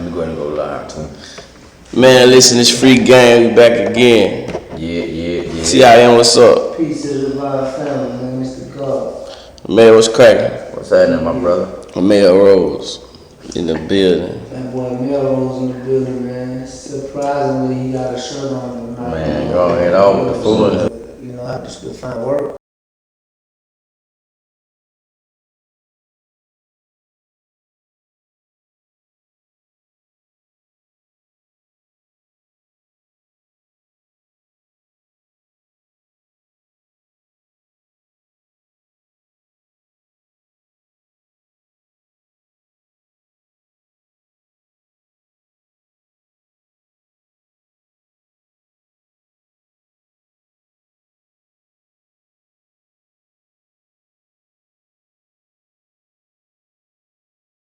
Let me go ahead and go live too. Man, listen, it's Free Game. We back again. Yeah. CIM, what's up? Peace to the Divine family, man. Mr. God. Man, what's cracking? What's happening, my brother? Mel Rose in the building. That boy Melrose in the building, man. Surprisingly, he got a shirt on tonight. Man, go ahead off with the fooling. You know, I just could find work.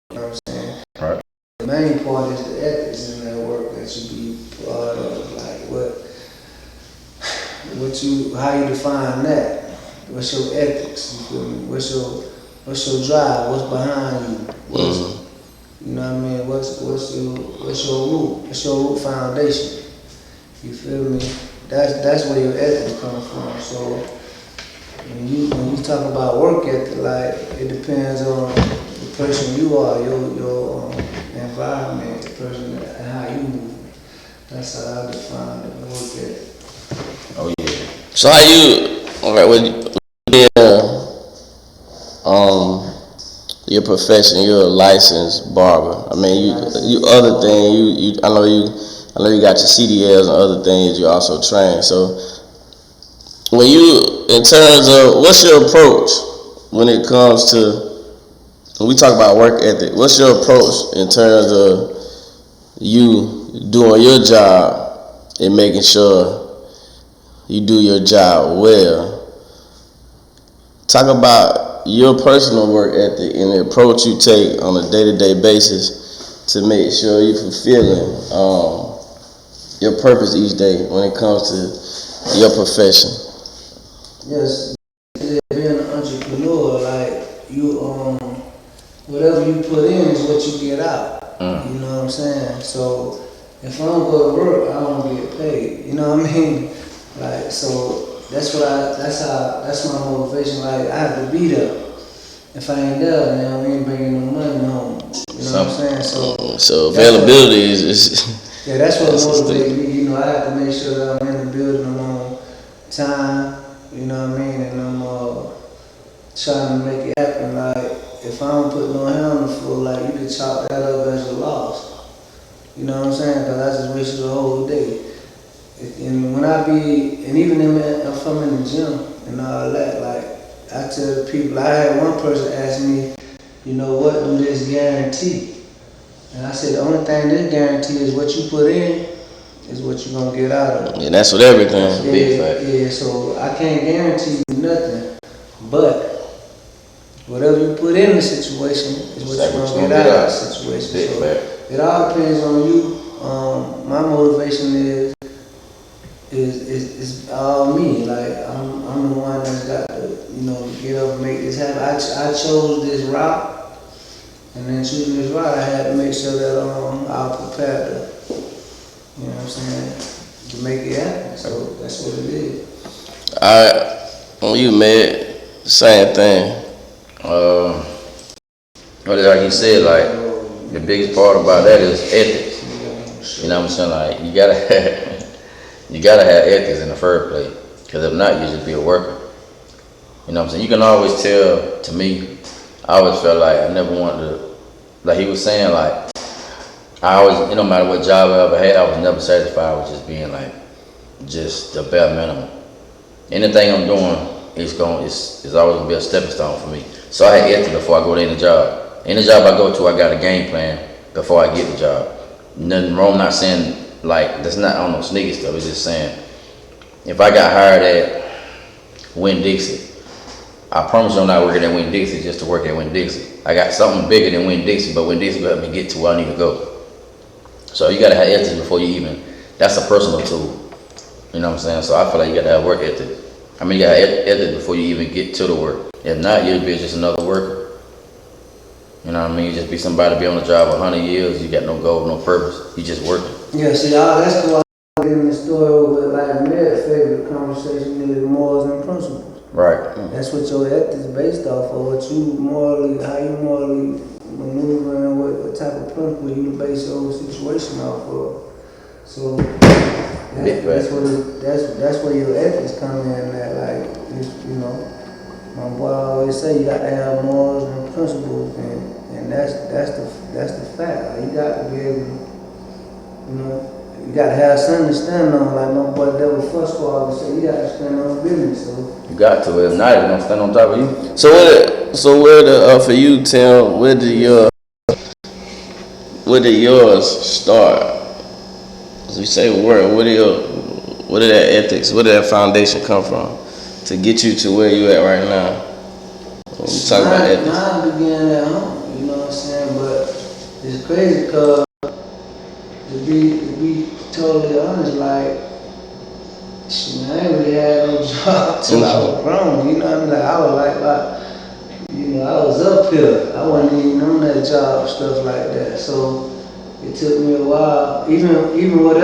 You know what I'm saying? Right. The main part is the ethics in that work that you be part of. Like how you define that? What's your ethics? You feel me? What's your drive? What's behind you? You know what I mean? What's your root? What's your root foundation? You feel me? That's where your ethics come from. So when you talk about work ethic, like it depends on the person you are, your environment, the person and how you move. That's how I define the work ethic. Oh yeah. So how you, alright, your profession, you're a licensed barber. I mean, you other thing, I know you got your CDLs and other things you also train. So when you, in terms of, what's your approach when it comes to, when we talk about work ethic, what's your approach in terms of you doing your job and making sure you do your job well? Talk about your personal work ethic and the approach you take on a day-to-day basis to make sure you're fulfilling your purpose each day when it comes to your profession. Yes, being an entrepreneur, like you, whatever you put in is what you get out. You know what I'm saying? So if I don't go to work, I don't get paid. You know what I mean? Like, so that's my motivation. Like, I have to be there. If I ain't there, then we ain't bringing no money home. You know what I'm saying? So availability is yeah, that's what motivates me. You know, I have to make sure that I'm in the building, I'm on time. You know what I mean? And I'm trying to make it happen. Like, if I don't put no hand on the floor, like, you can chalk that up as a loss. You know what I'm saying? Because I just wasted the whole day. And when and even if I'm in the gym and all that, like, I tell the people, I had one person ask me, you know, what do this guarantee? And I said, the only thing this guarantee is what you put in is what you're going to get out of it. And that's what everything. Yeah, so I can't guarantee you nothing, but whatever you put in the situation is what you're going to get out of the situation. So it all depends on you. My motivation is all me. Like, I'm the one that's got to, you know, get up and make this happen. I chose this route, and then choosing this route, I had to make sure that I was prepared to, you know what I'm saying, to make it happen. So that's what it is. When you met, same thing. Like you said, like the biggest part about that is ethics. You know what I'm saying? Like you gotta have ethics in the first place, because if not, you just be a worker. You know what I'm saying? You can always tell. To me, I always felt like I never wanted to. Like he was saying, like I always, no matter what job I ever had, I was never satisfied with just being like just the bare minimum. Anything I'm doing is always gonna be a stepping stone for me. So I had ethics before I go to any job. Any job I go to, I got a game plan before I get the job. Nothing wrong. I'm not saying like that's not, I don't know, sneaky stuff. It's just saying if I got hired at Winn-Dixie, I promise you I'm not working at Winn-Dixie just to work at Winn-Dixie. I got something bigger than Winn-Dixie, but Winn-Dixie will help me get to where I need to go. So you gotta have ethics before you even. That's a personal tool. You know what I'm saying? So I feel like you gotta have work ethic. I mean, you gotta have ethics before you even get to the work. If not, you'll be just another worker. You know what I mean? You just be somebody be on the job 100 years. You got no goal, no purpose. You just working. Yeah, see, that's why I'm getting the story over. Like Med's favorite conversation is morals and principles. Right. That's what your ethics based off of. What you morally, how you morally maneuver, and what type of principle you base your situation off of. So that's where your ethics come in. That like you know, my boy always say you got to have morals and principles, and that's the fact. Like, you got to be able to, you know. You gotta have something to stand on, like my boy Devil Fuss always say. You gotta stand on business, so. You got to. If not, it's gonna stand on top of you. So for you, Tim, where did yours start? As we say, where did that ethics, where did that foundation come from to get you to where you at right now? When we talk about ethics. Mine began at home, you know what I'm saying? But it's crazy because to be totally honest, like, shit, I ain't really had no job till I was grown, you know what I mean? Like, I was like, you know, I was up here. I wasn't even on that job, stuff like that. So it took me a while. Even with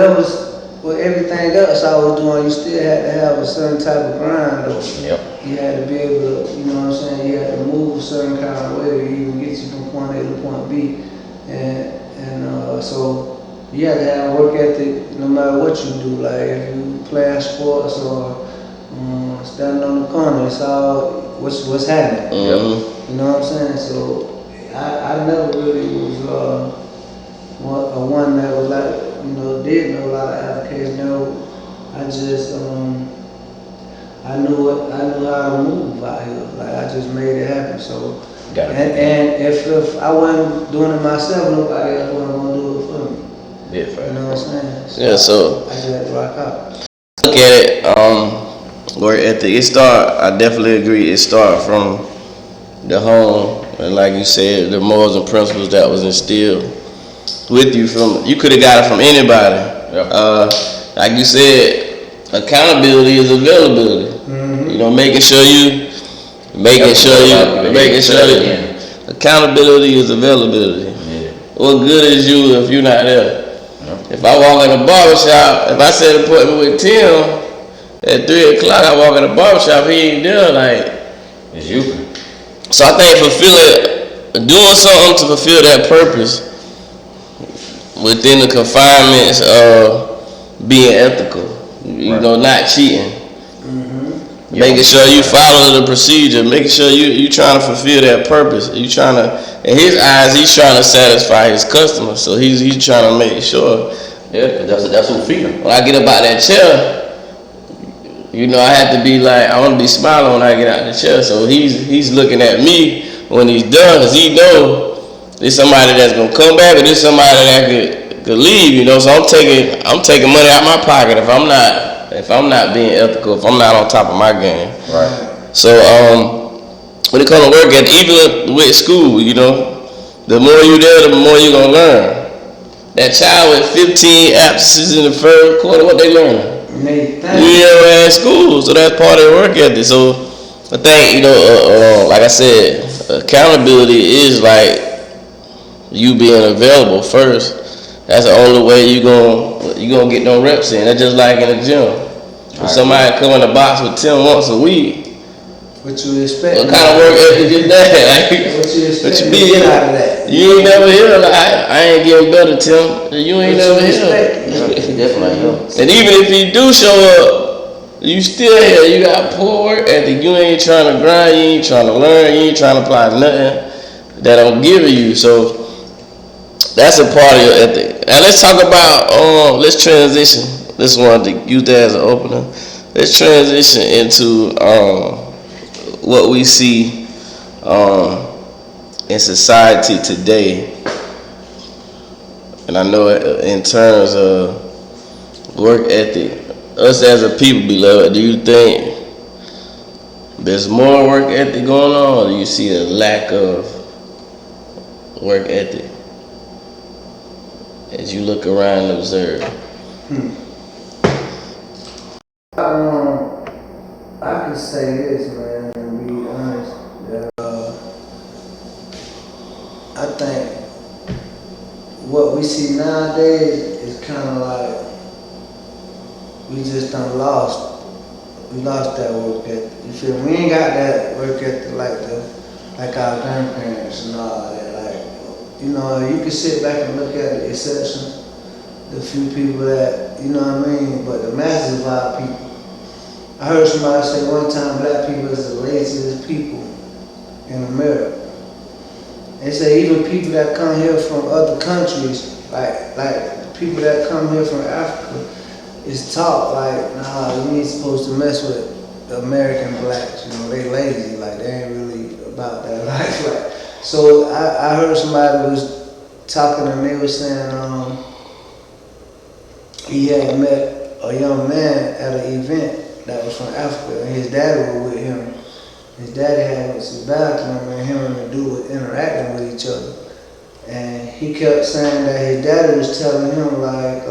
everything else I was doing, you still had to have a certain type of grind, though. Yep. You had to be able to, you know what I'm saying? You had to move a certain kind of way to even get you from point A to point B. And so you have to have work ethic no matter what you do. Like if you playing sports or standing on the corner, it's all what's happening. Mm-hmm. You know what I'm saying? So I never really was one that was like, you know, did know a lot of applications. No, I just I knew how to move out here. Like I just made it happen. So and if I wasn't doing it myself, nobody else wasn't gonna do it for me. Yeah, you know what I'm saying? Yeah, so I just had to rock out. Look at it, work ethic. I definitely agree. It started from the home, and like you said, the morals and principles that was instilled with you you could have got it from anybody. Yep. Like you said, accountability is availability. Mm-hmm. You know, making sure accountability is availability. Yeah. What good is you if you're not there? If I walk in a barbershop, if I set an appointment with Tim at 3 o'clock, I walk in the barbershop, he ain't there, like. It's you. So I think doing something to fulfill that purpose within the confinements of being ethical, you know, not cheating. Mm-hmm. Making sure you follow the procedure, making sure you trying to fulfill that purpose. You trying to, in his eyes, he's trying to satisfy his customers. So he's trying to make sure. Yeah, that's who feed him. When I get up out that chair, you know, I have to be like, I want to be smiling when I get out the chair. So he's looking at me when he's done, because he know there's somebody that's gonna come back, or there's somebody that could leave. You know, so I'm taking money out my pocket if I'm not being ethical, if I'm not on top of my game. Right. So when it comes to work ethic, even with school, you know, the more you there, the more you gonna learn. That child with 15 absences in the first quarter, what they learning? Yeah, at school, so that's part of their work ethic. So I think, you know, like I said, accountability is like you being available first. That's the only way you gonna get no reps in. That's just like in the gym. If somebody come in the box with 10 once a week, what you expect? what kind of work ethic is that? Like, what you expect? What you be in? Out of that? You ain't never here. Like, I ain't getting better, Tim. You ain't never here. Definitely. And even if you do show up, you still here. You got poor work ethic. You ain't trying to grind. You ain't trying to learn. You ain't trying to apply nothing that I'm giving you. So that's a part of your ethic. Now let's talk about. Let's transition. This one to use that as an opener. Let's transition into what we see in society today. And I know in terms of work ethic, us as a people, beloved, do you think there's more work ethic going on, or do you see a lack of work ethic as you look around and observe? I can say this, man, and be honest, that what we see nowadays is kind of like we just done lost. We lost that work ethic. You feel me? We ain't got that work ethic like our grandparents and all that. Like, you know, you can sit back and look at the exceptions, the few people that, you know what I mean, but the masses of our people. I heard somebody say one time black people is the laziest people in America. They say even people that come here from other countries, like people that come here from Africa, is taught like, nah, you ain't supposed to mess with the American blacks. You know, they lazy, like they ain't really about that life. Like, so I heard somebody was talking and they was saying he had met a young man at an event that was from Africa, and his daddy was with him. His daddy had went to the bathroom, and him and the dude was interacting with each other. And he kept saying that his daddy was telling him like,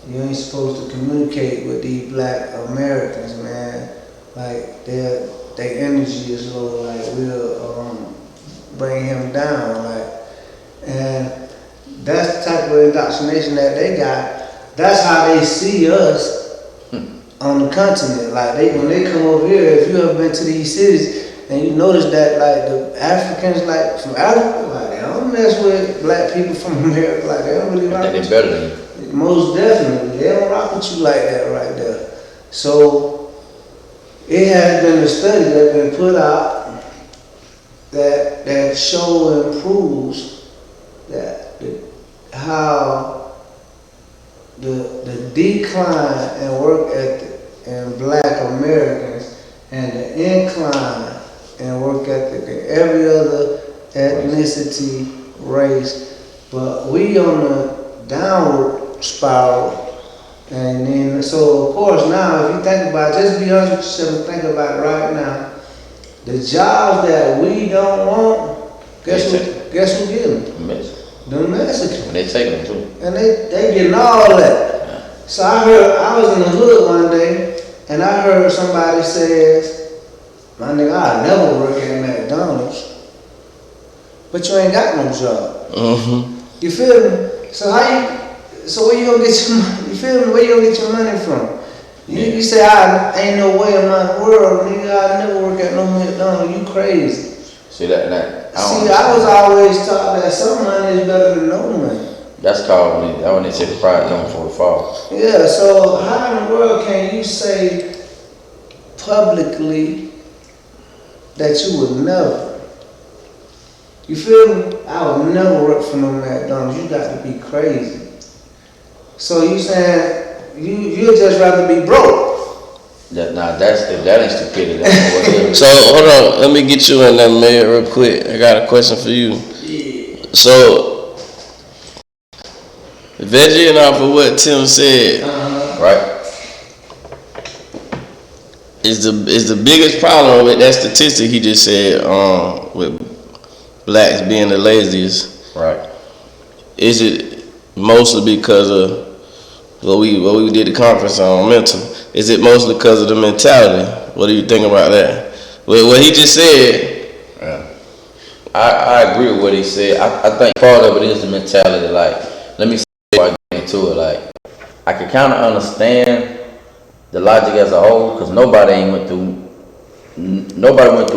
you ain't supposed to communicate with these black Americans, man. Like their energy is low. Like we'll bring him down. Like, and that's the type of indoctrination that they got. That's how they see us on the continent. Like when they come over here, if you ever been to these cities and you notice that like the Africans like from Africa, like they don't mess with black people from America. Like they don't really rock with you. They're better than you. Most definitely, they don't rock with you like that right there. So it has been a study that's been put out that show and proves that how the decline in work ethic in black Americans and the incline in work ethic in every other ethnicity, race, but we on the downward spiral. And then, so of course now, if you think about it, just be honest with yourself and think about it right now, the jobs that we don't want, guess who getting them? The Mexicans. And they take them too. And they getting all that. So I was in the hood one day, and I heard somebody says, my nigga, I never work at McDonald's, but you ain't got no job. You feel me? So so where you gonna get your money? You feel me? Where you gonna get your money from? You say, I ain't no way in my world, nigga, I never work at no McDonald's. You crazy. See that? I was always taught that some money is better than no money. That's called when they say the pride comes before the fall. Yeah, so how in the world can you say publicly that you would never? You feel me? I would never work for no McDonald's. You got to be crazy. So you saying you'd just rather be broke? That ain't stupidity. That's So hold on, let me get you in there, man, real quick. I got a question for you. Yeah. So, vegging off of what Tim said, right? is the biggest problem with that statistic he just said, with blacks being the laziest. Right. Is it mostly because of what we did the conference on mental? Is it mostly because of the mentality? What do you think about that? What he just said. Yeah. I agree with what he said. I think part of it is the mentality. Like, let me say before I get into it. Like, I can kind of understand the logic as a whole, because nobody went through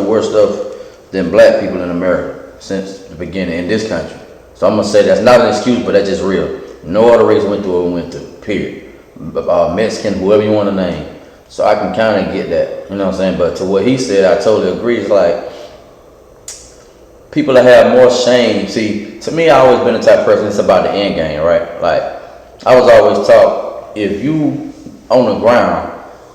worse stuff than black people in America since the beginning in this country. So I'm gonna say that's not an excuse, but that's just real. No other race went through what we went through. Period. Mexican, whoever you want to name. So I can kind of get that, you know what I'm saying? But to what he said, I totally agree. It's like people that have more shame. See, to me, I always been the type of person. It's about the end game, right? Like I was always taught, if you on the ground,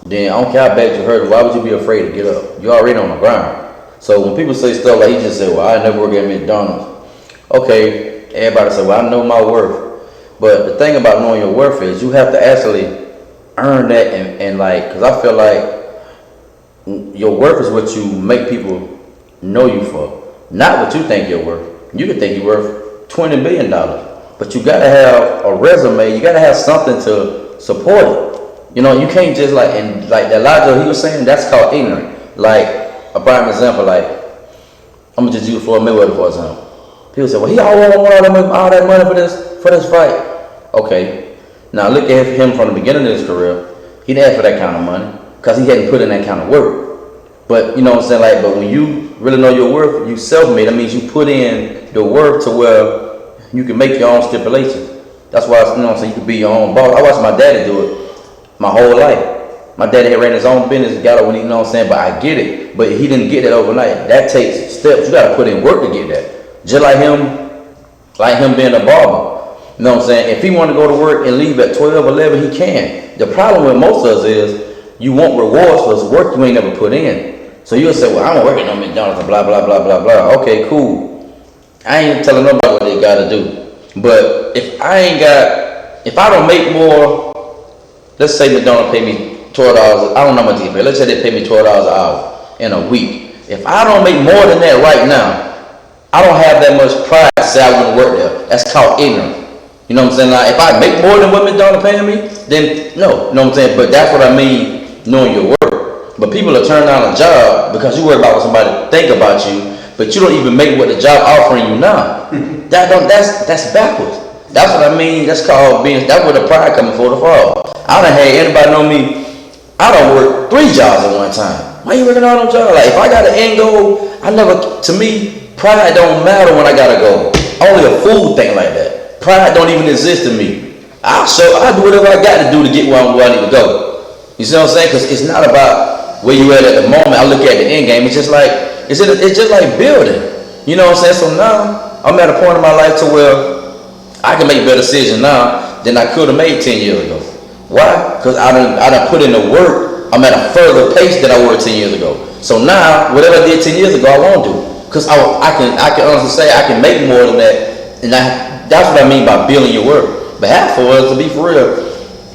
then I don't care how bad you hurt. Why would you be afraid to get up? You're already on the ground. So when people say stuff like he just said, well, I never work at McDonald's. Okay, everybody say, well, I know my worth. But the thing about knowing your worth is you have to actually earn that and like, because I feel like your worth is what you make people know you for, not what you think you're worth. You could think you're worth $20 billion, but you got to have a resume. You got to have something to support it. You know, you can't just like, and like that Elijah, he was saying, that's called ignorant. Like a prime example, like I'm gonna just use Floyd Mayweather for example. People say, well, he always want all that money for this fight. Okay, now look at him from the beginning of his career. He didn't ask for that kind of money because he hadn't put in that kind of work. But you know what I'm saying, like, but when you really know your worth, you self-made. That means you put in the work to where you can make your own stipulations. That's why, you know what I'm saying, you can be your own boss. I watched my daddy do it my whole life. My daddy had ran his own business, got it when he, you know what I'm saying, but I get it. But he didn't get that overnight. That takes steps. You gotta put in work to get that. Just like him being a barber. You know what I'm saying? If he want to go to work and leave at 12, 11, he can. The problem with most of us is you want rewards for this work you ain't never put in. So you'll say, well, I'm working on McDonald's and blah, blah, blah, blah, blah. Okay, cool. I ain't telling nobody what they got to do. But if I don't make more, let's say McDonald's pay me $12, I don't know how much they pay. Let's say they pay me $12 an hour in a week. If I don't make more than that right now, I don't have that much pride to say I wouldn't work there. That's called ignorance. You know what I'm saying? Like, if I make more than what McDonald's paying me, then no. You know what I'm saying? But that's what I mean, knowing your worth. But people are turning down a job because you worry about what somebody think about you, but you don't even make what the job offering you now. That's backwards. That's what I mean. That's called being. That's where the pride coming for the fall. I done had anybody know me. I done worked 3 jobs at one time. Why you working all them jobs? Like, if I got an end goal, to me, pride don't matter when I got a goal. Only a fool think like that. Pride don't even exist in me. I'll do whatever I got to do to get where I need to go. You see what I'm saying? Because it's not about where you at the moment. I look at the end game. It's just like building. You know what I'm saying? So now I'm at a point in my life to where I can make better decisions now than I could have made 10 years ago. Why? Because I done put in the work. I'm at a further pace than I were 10 years ago. So now, whatever I did 10 years ago, I won't do. Because I can honestly say I can make more than that. And that's what I mean by building your work. But half of us, to be for real,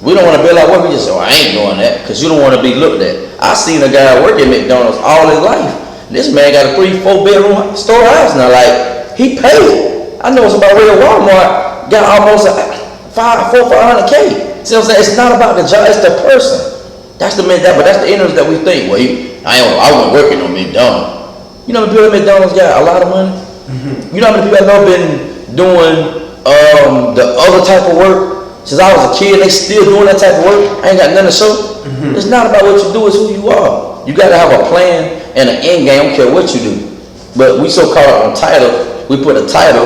we don't want to build our work. We just say, I ain't doing that, because you don't want to be looked at. I seen a guy work at McDonald's all his life. This man got a 3-4 bedroom storehouse now. Like, he paid. I know somebody at Walmart got almost $500K. See what I'm saying? It's not about the job, it's the person. That's the ignorance that we think. Well, I wasn't working on McDonald's. You know how many people at McDonald's got a lot of money? Mm-hmm. You know how many people I know been doing the other type of work since I was a kid? They still doing that type of work. I ain't got nothing to show. Mm-hmm. It's not about what you do, it's who you are. You gotta have a plan and an end game. I don't care what you do. But we so caught up on title, we put a title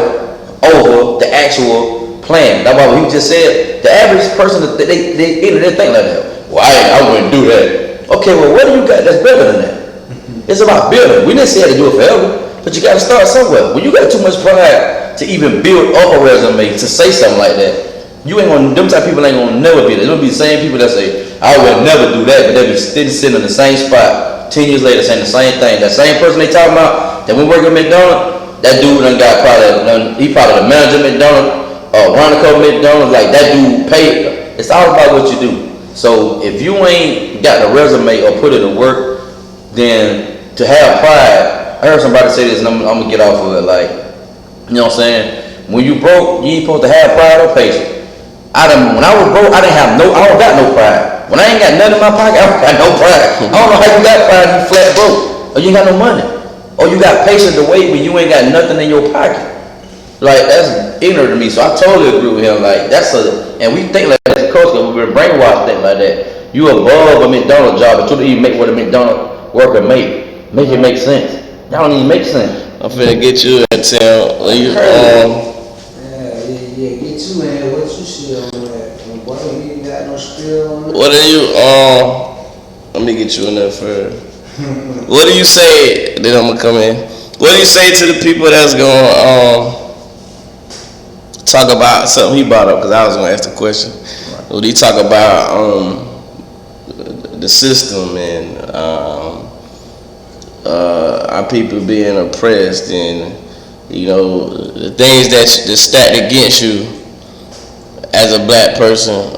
over the actual plan. That's why he just said the average person they think like that. Well, I wouldn't do that. Okay, well, what do you got that's better than that? Mm-hmm. It's about building. We didn't say to do it forever, but you got to start somewhere. When you got too much pride to even build up a resume to say something like that, you ain't gonna. Them type of people ain't gonna never be there. They'll be the same people that say I would never do that, but they be still sitting in the same spot 10 years later saying the same thing. That same person they talking about that we work at McDonald's, that dude done got he probably the manager of McDonald's. Ronico McDonald's, like that dude paid. It's all about what you do. So if you ain't got the resume or put it to work, then to have pride, I heard somebody say this and I'm gonna get off of it, like, you know what I'm saying? When you broke, you ain't supposed to have pride or patience. When I was broke, I don't got no pride. When I ain't got nothing in my pocket, I don't got no pride. I don't know how you got pride if you flat broke, or you ain't got no money, or you got patience to wait when you ain't got nothing in your pocket. Like, that's ignorant to me, so I totally agree with him. Like, and we think like that's a culture, we've been brainwashed thinking like that. You above a McDonald's job, but you don't even make what a McDonald's worker make. Make it make sense. That don't even make sense. I'm finna get you in town. Get you in. What you see on that? Boy, you ain't got no skill on that. What are you, let me get you in there first. What do you say, then I'm gonna come in. What do you say to the people that's gonna, talk about something he brought up, because I was going to ask the question. Right. When he talk about the system and our people being oppressed and, you know, the things that's stacked against you as a black person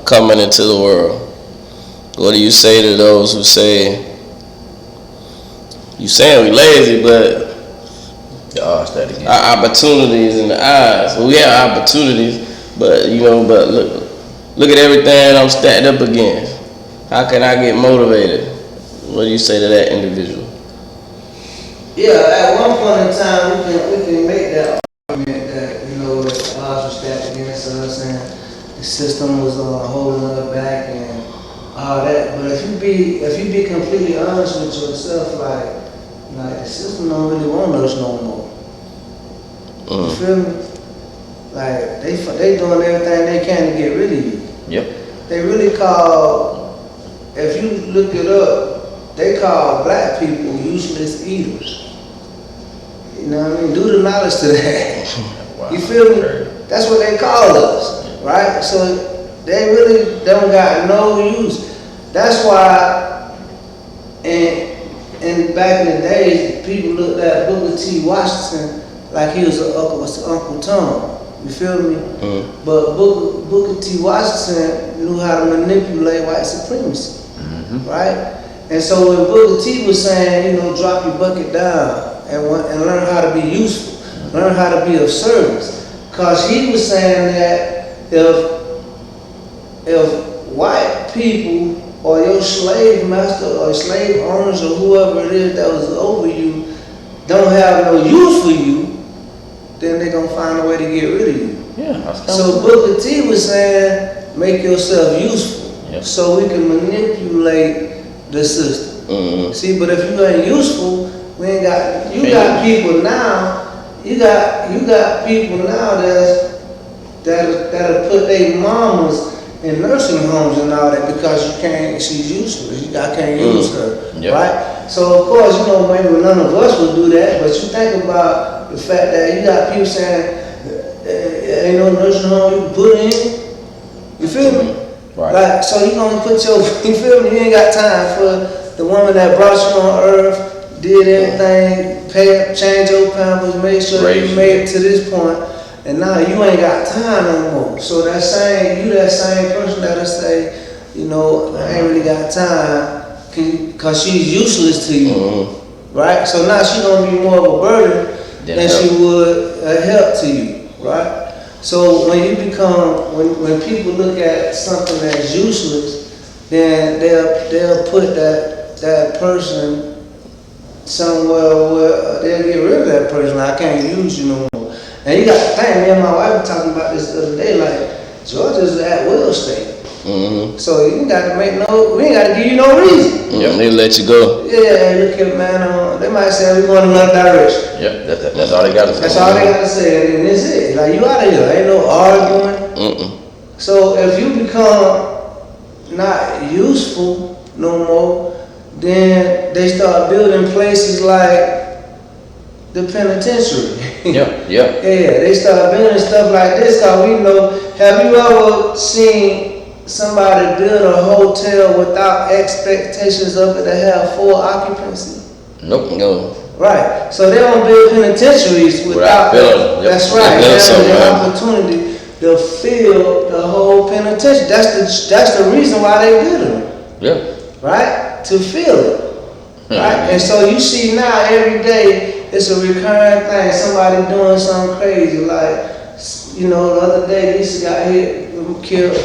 coming into the world. What do you say to those who say, you saying we lazy, but our opportunities in the eyes. Well, we have opportunities, but look at everything I'm stacked up against. How can I get motivated? What do you say to that individual? Yeah, at one point in time, we can make that stacked against us, and the system was holding us back and all that. But if you be completely honest with yourself, like the system don't really want us no more. You feel me? Like they doing everything they can to get rid of you. Yep. They really call, if you look it up, they call black people useless eaters. You know what I mean? Do the knowledge to that. Wow. You feel me? That's what they call us, right? So they really don't got no use. That's why, and back in the days, people looked at Booker T. Washington like he was Uncle Tom. You feel me? But Booker T. Washington knew how to manipulate white supremacy, right? And so when Booker T was saying, you know, drop your bucket down and learn how to be useful, learn how to be of service, because he was saying that if white people or your slave master or slave owners or whoever it is that was over you don't have no use for you, then they're going to find a way to get rid of you. Yeah. So Booker T was saying, make yourself useful, so we can manipulate the system. See, but if you ain't useful, we ain't got, you got people now, you got people now that'll put their mamas in nursing homes and all that because she's useless. I can't use her, right? So of course, you know, maybe none of us would do that, but you think about the fact that you got people saying, ain't no nursing home you can put in. You feel me? Right. Like, so you gonna put your, you feel me? You ain't got time for the woman that brought you on earth, did everything, change your pampers, make sure you made it to this point, and now you ain't got time no more. So that same person that'll say, you know, I ain't really got time, cause she's useless to you, right? So now she's gonna be more of a burden than she would a help to you, right? So when you become, when people look at something that's useless, then they'll put that person somewhere where they'll get rid of that person. I can't use you no more. And you got to think, me and my wife were talking about this the other day, like, Georgia's an at-will state. So you ain't got to we ain't got to give you no reason. They let you go. Yeah, look at man, they might say we're going another direction. Yep, that's all they got to say. That's all they got to say, and that's it. Like, you out of here, ain't no arguing. So if you become not useful no more, then they start building places like the penitentiary. Yeah, they start building stuff like this, because we know, have you ever seen somebody build a hotel without expectations of it to have full occupancy? Nope. No. Right. So they don't build penitentiaries without filling. That's right. They have the opportunity to fill the whole penitentiary. That's the reason why they build them. Yeah. Right? To fill it. Right? And so you see now every day it's a recurring thing. Somebody doing something crazy. Like, you know, the other day Lisa got hit, killed,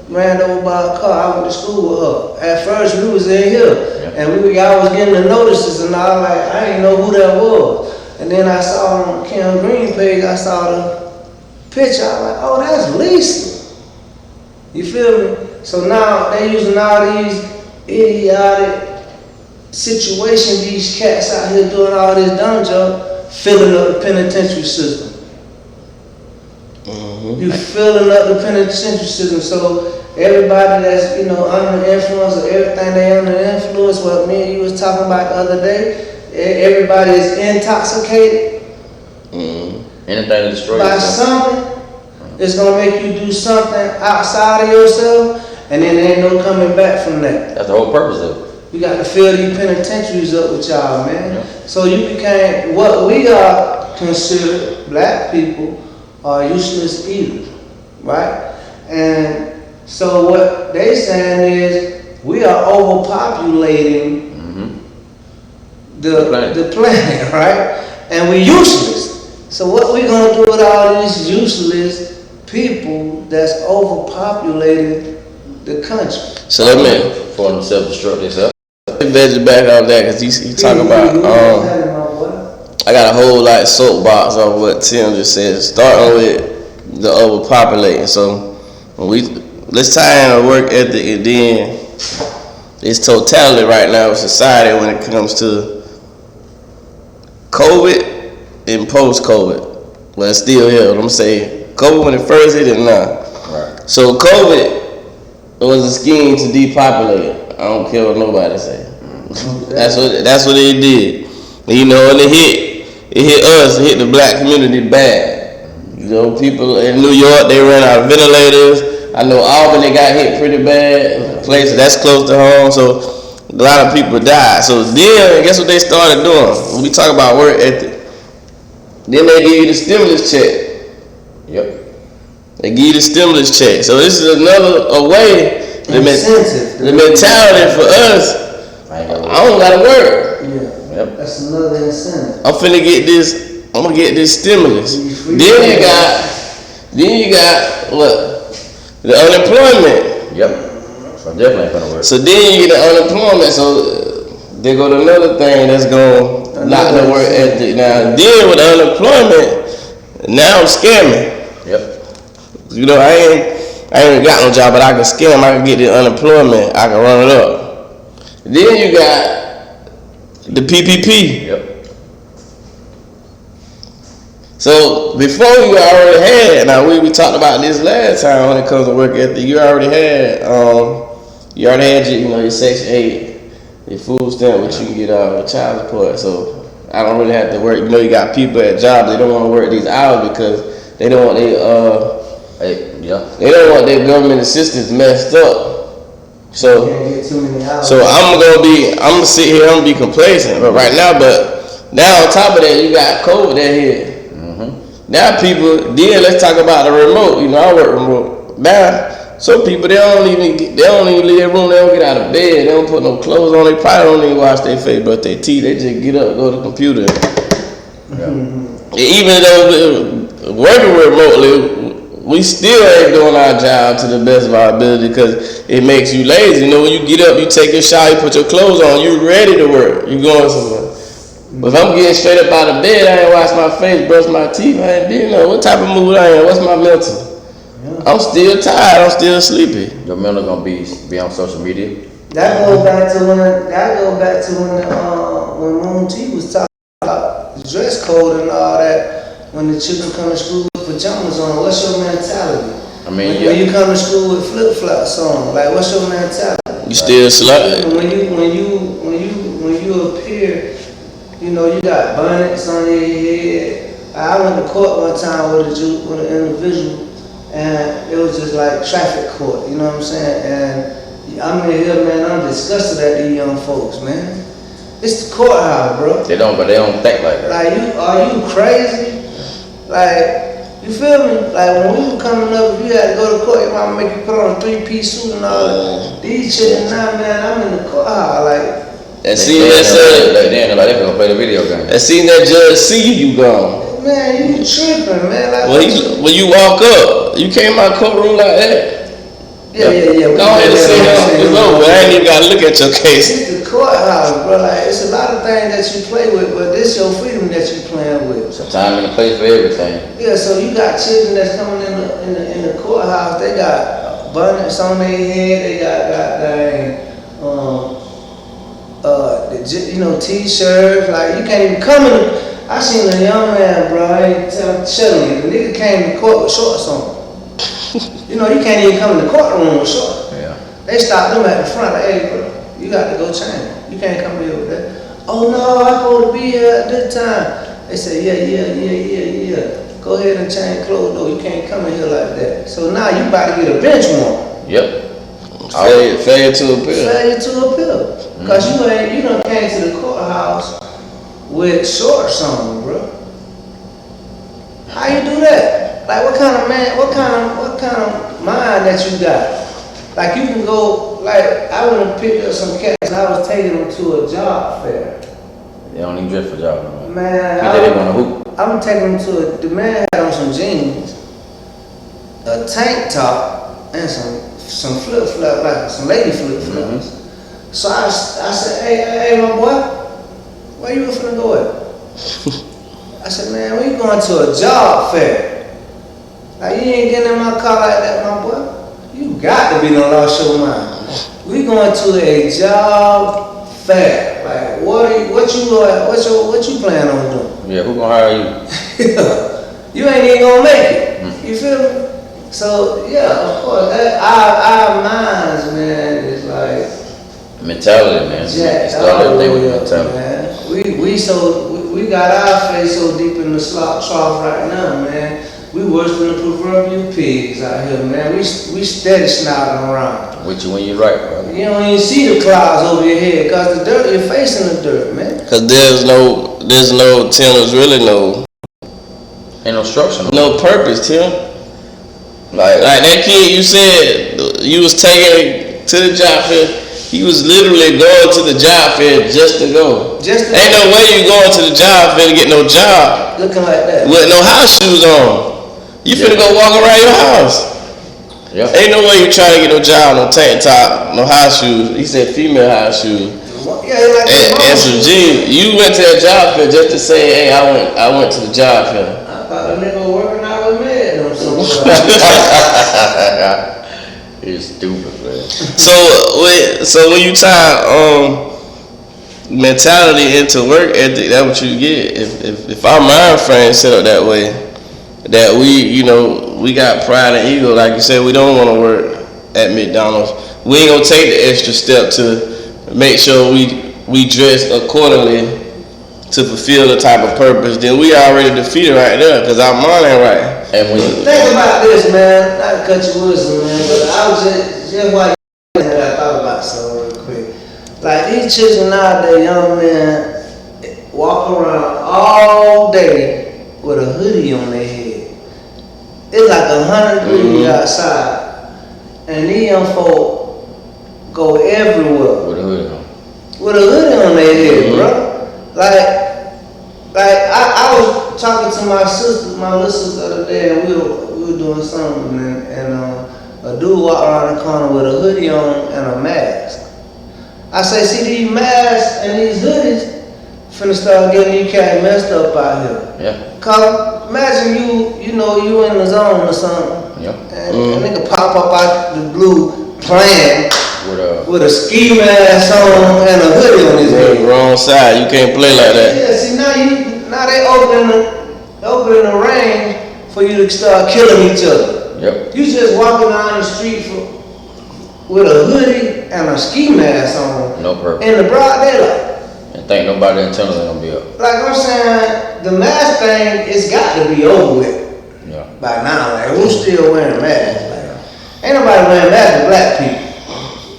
ran over by a car. I went to school with her. At first we was in here, and y'all was getting the notices, and I was like, I didn't know who that was. And then I saw on Kim Green page, I saw the picture. I was like, oh, that's Lisa. You feel me? So now they using all these idiotic situations, these cats out here doing all this dumb job, filling up the penitentiary system. You filling up the penitentiary system, so everybody that's, you know, under the influence of everything they under the influence, what me and you was talking about the other day, everybody is intoxicated. Anything to destroy by yourself. something, it's gonna make you do something outside of yourself, and then there ain't no coming back from that. That's the whole purpose of it. You got to fill these penitentiaries up with y'all, man. So you became, what we are considered, black people, are useless eaters, right? And so what they saying is we are overpopulating the planet, right? And we useless. So what we gonna do with all these useless people that's overpopulating the country? So that meant For them to self-destruct themselves. veggie back on that, because he talking about I got a whole like soapbox of what Tim just said, starting with the overpopulating. So let's tie in a work ethic, and then it's totality right now of society when it comes to COVID and post-COVID. Well, it's still here. I'm saying COVID when it first hit and now. Right. So COVID was a scheme to depopulate. I don't care what nobody say. That's what it did. And, you know, and it hit us, it hit the black community bad. You know, people in New York, they ran out of ventilators. I know Albany got hit pretty bad, places that's close to home, so a lot of people died. So then, guess what they started doing? When we talk about work ethic, then they give you the stimulus check. Yep. They give you the stimulus check. So this is another way, the mentality for us, I don't gotta work. Yeah. Yep. That's another incentive. I'm gonna get this stimulus. Then you got what? The unemployment. Yep. So definitely gonna work. So then you get the unemployment. So there go to another thing that's gonna knock the work ethic. Now then with the unemployment, now I'm scamming. Yep. You know, I ain't got no job, but I can scam. I can get the unemployment. I can run it up. Then you got the PPP. Yep. So before you already had, now we talked about this last time when it comes to work ethic, you already had your Section 8, your food stamp, which you can get child support. So I don't really have to work. You know, you got people at jobs, they don't want to work these hours because they don't want they don't want their government assistance messed up. So I'm gonna sit here, I'm gonna be complacent, but right now, now on top of that, you got COVID that hit. Now people, then let's talk about the remote. You know, I work remote. Now, some people they don't even leave their room. They don't get out of bed. They don't put no clothes on. They probably don't even wash their face, brush their teeth. They just get up, go to the computer. Yeah. Even though working remotely, we still ain't doing our job to the best of our ability because it makes you lazy. You know, when you get up, you take your shower, you put your clothes on, you ready to work. You going somewhere. But if I'm getting straight up out of bed, I ain't wash my face, brush my teeth, I ain't know what type of mood I am, what's my mental. Yeah. I'm still tired, I'm still sleepy. Your mental gonna be on social media? That goes back to when Moon T was talking about the dress code and all that. When the children come to school with pajamas on, what's your mentality? I mean, when you come to school with flip flops on, like what's your mentality? You still slut. When you appear. You know, you got bonnets on your head. I went to court one time with an individual, and it was just like traffic court, you know what I'm saying? And I'm in here, man, I'm disgusted at these young folks, man. It's the courthouse, bro. They don't think like that. Like, are you crazy? Like, you feel me? Like, when we were coming up, if you had to go to court, your mama make you put on a 3-piece suit and all that. These children now, man, I'm in the courthouse, like. And seeing that they gonna play the video game. And seeing that judge see you gone. Man, you tripping, man. Like, when you walk up, you came out courtroom like that. Yeah. Go ahead and sit down. It's over. I ain't even gotta look at your case. It's the courthouse, bro. Like, it's a lot of things that you play with, but this your freedom that you playing with. Some time and a place for everything. Yeah, so you got children that's coming in the courthouse. They got bonnets on their head. They got t-shirts, like you can't even come in. I seen a young man, bro, I ain't telling you, the nigga came to court with shorts on. You know, you can't even come in the courtroom with shorts. Yeah. They stopped them at the front, like, hey, bro, you got to go change. You can't come here with that. Oh no, I'm supposed to be here at this time. They said, yeah. Go ahead and change clothes, though. You can't come in here like that. So now you about to get a bench warrant. Yep. Failure to appeal. Failure to appeal. Because you done came to the courthouse with shorts on, bro. How you do that? Like what kind of mind that you got? Like you can go, like I went and picked up some cats and I was taking them to a job fair. They don't even dress for job no more. Man, they want to hoop. I'm taking them to the man had on some jeans, a tank top, and some flip flop, like some lady flip flops. So I said, hey, my boy, where you finna go at? I said, man, we going to a job fair. Like, you ain't getting in my car like that, my boy. You got to be done lost your mind. We going to a job fair. Like, what you plan on doing? Yeah, who gonna hire you? You ain't even gonna make it. You feel me? So yeah, of course, that our minds, man, is like Mentality, man. jacked Start all the everything way with up, mentality. man. We got our face so deep in the trough right now, man. We worse than the proverbial pigs out here, man. We steady snouting around. With you when you're right, brother. You don't even see the clouds over your head, cause the dirt, you're facing the dirt, man. Cause there's no Tim. There's really no Ain't no structure. no purpose, Tim. Like that kid you said you was taking to the job fair. He was literally going to the job fair just to go. Ain't no way you going to the job fair to get no job Looking like that. with no house shoes on. You finna go walk around your house. Yep. Ain't no way you trying to get no job, no tank top, no house shoes. He said female house shoes. Yeah, like And some jeans. You went to that job fair just to say, hey, I went to the job fair. I thought the nigga working out with me or something. You're stupid, man. So when you tie mentality into work ethic, that's what you get. If our mind frame set up that way, that we got pride and ego, like you said, we don't want to work at McDonald's. We ain't gonna take the extra step to make sure we dress accordingly to fulfill the type of purpose. Then we already defeated right there, because our mind ain't right. And when you Think about this, man. Not to cut your wisdom, man, but I was just while you that I thought about something real quick. Like these children nowadays, young men walk around all day with a hoodie on their head. It's like 100 degrees outside, and these young folk go everywhere with a hoodie on. with a hoodie on their head, bro. Like I was talking to my little sister the other day, and we were doing something, and a dude walked around the corner with a hoodie on and a mask. I say, see these masks and these hoodies finna start getting you cat messed up out here. Yeah. Cause imagine you in the zone or something, Yeah. and a nigga pop up out the blue playing with a ski mask on and a hoodie on his head. Wrong side. You can't play like that. Yeah, see now they opening the range for you to start killing each other. Yep. You just walking down the street with a hoodie and a ski mask on. No purpose. In the broad daylight. And think nobody internally gonna be up. Like I'm saying, the mask thing, it's got to be over with Yeah. by now. Like who's still wearing masks? Like, ain't nobody wearing masks but black people.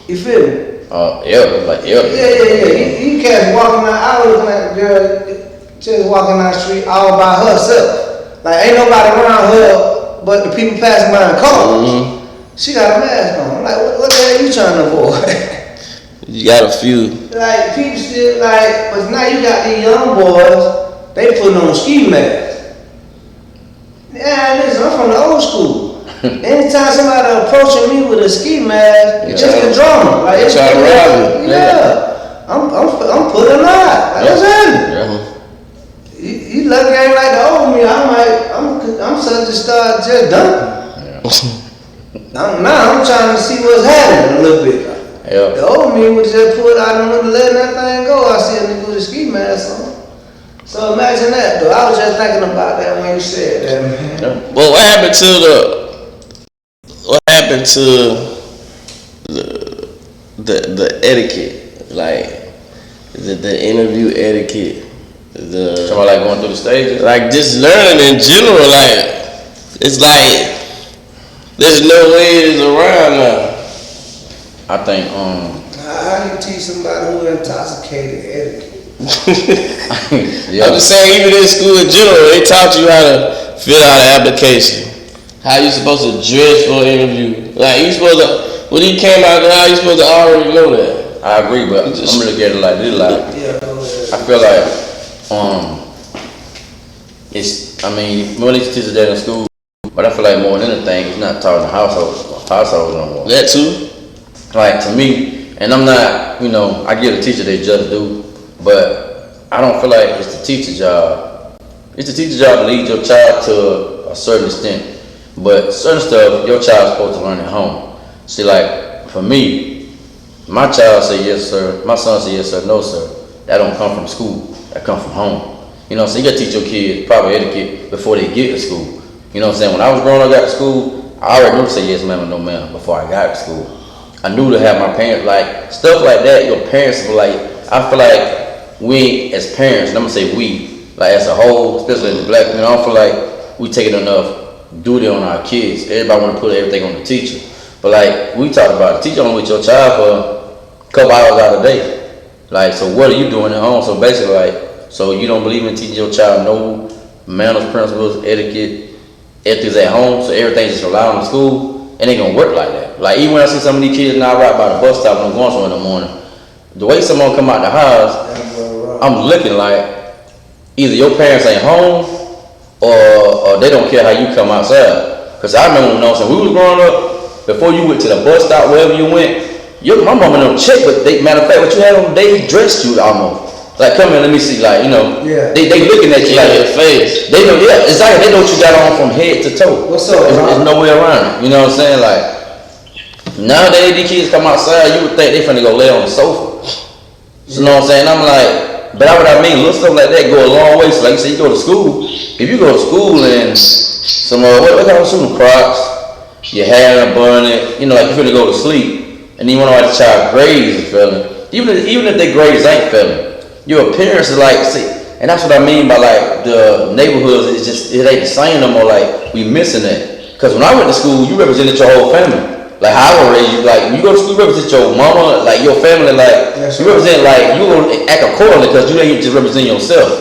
You feel me? Yeah. Yeah. You cats walking out. I was looking at the girl just walking down the street all by herself. Like ain't nobody around her but the people passing by in cars. She got a mask on. I'm like, what the hell you trying to avoid? You got a few. Like people still like, but now you got these young boys. They putting on ski masks. Yeah, listen, I'm from the old school. Anytime somebody approaching me with a ski mask, it's just a drama. Like They try to rob you. Yeah. I'm putting a lie. Like, what's happening? Yeah. You lucky I ain't like the old me. I'm such to start just dumping. I'm trying to see what's happening a little bit. Yeah. The old me would just put out and wouldn't let that thing go. I see a nigga with a ski mask on. So imagine that, though. I was just thinking about that when you said that, man. Yeah. Well, what happened to the etiquette, like the interview etiquette, Somebody like going through the stages. like just learning in general, like it's like there's no ways around now. I think How do you teach somebody who intoxicated etiquette? yeah. I'm just saying, even in school in general, they taught you how to fill out an application, how you supposed to dress for an interview. Like you supposed to, when you came out there, how you supposed to already know that. I agree, but I'm gonna look at it like this. Like Yeah, go ahead. I feel like I mean, more teach that in school, but I feel like more than anything, it's not taught in the household no more. That too. Like to me, and I'm not, I give the teacher they just do, but I don't feel like it's the teacher's job. It's the teacher's job to lead your child to a certain extent, But certain stuff your child's supposed to learn at home. See, like for me, my child say yes sir, my son say yes sir, no sir. That don't come from school. That come from home. You know, so you gotta teach your kids proper etiquette before they get to school. You know what I'm saying? When I was growing up, got to school, I already knew to say yes ma'am and no ma'am before I got to school. I knew to have my parents, like, stuff like that, your parents were like, I feel like we as parents, and I'm gonna say we, like as a whole, especially in the black community, I don't feel like we taking enough duty on our kids. Everybody wanna put everything on the teacher. But like, we talked about, the teacher only with your child for a couple hours out of the day. Like, so what are you doing at home? So basically like, so you don't believe in teaching your child no manners, principles, etiquette, ethics at home, so everything just rely on the school? It ain't gonna work like that. Like even when I see some of these kids now right by the bus stop when I'm going somewhere in the morning, the way someone come out the house, I'm looking like either your parents ain't home or they don't care how you come outside. Cause I remember when we was growing up, before you went to the bus stop, wherever you went, my mama don't check, but matter of fact, what you had on, they dressed you almost. Like, come here, let me see, like, you know, they looking at you like your face. They know, yeah, exactly, they know what you got on from head to toe. What's up, There's no way around it, you know what I'm saying? Like, nowadays, these kids come outside, you would think they finna go lay on the sofa. You know what I'm saying? I'm like, but what I mean, little stuff like that go a long way. So like you say, you go to school, if you go to school and some, what kind of some Crocs, your hair in a bonnet, you know, like you finna go to sleep, and then you wanna watch the child grades is failing. Even if their grades ain't failing, your appearance is like, see, and that's what I mean by like the neighborhoods, it's just, it ain't the same no more, like we missing that. Cause when I went to school, you represented your whole family. Like how I would raise you, like when you go to school, you represent your mama, like your family, like you represent, like you gonna act accordingly because you ain't just represent yourself.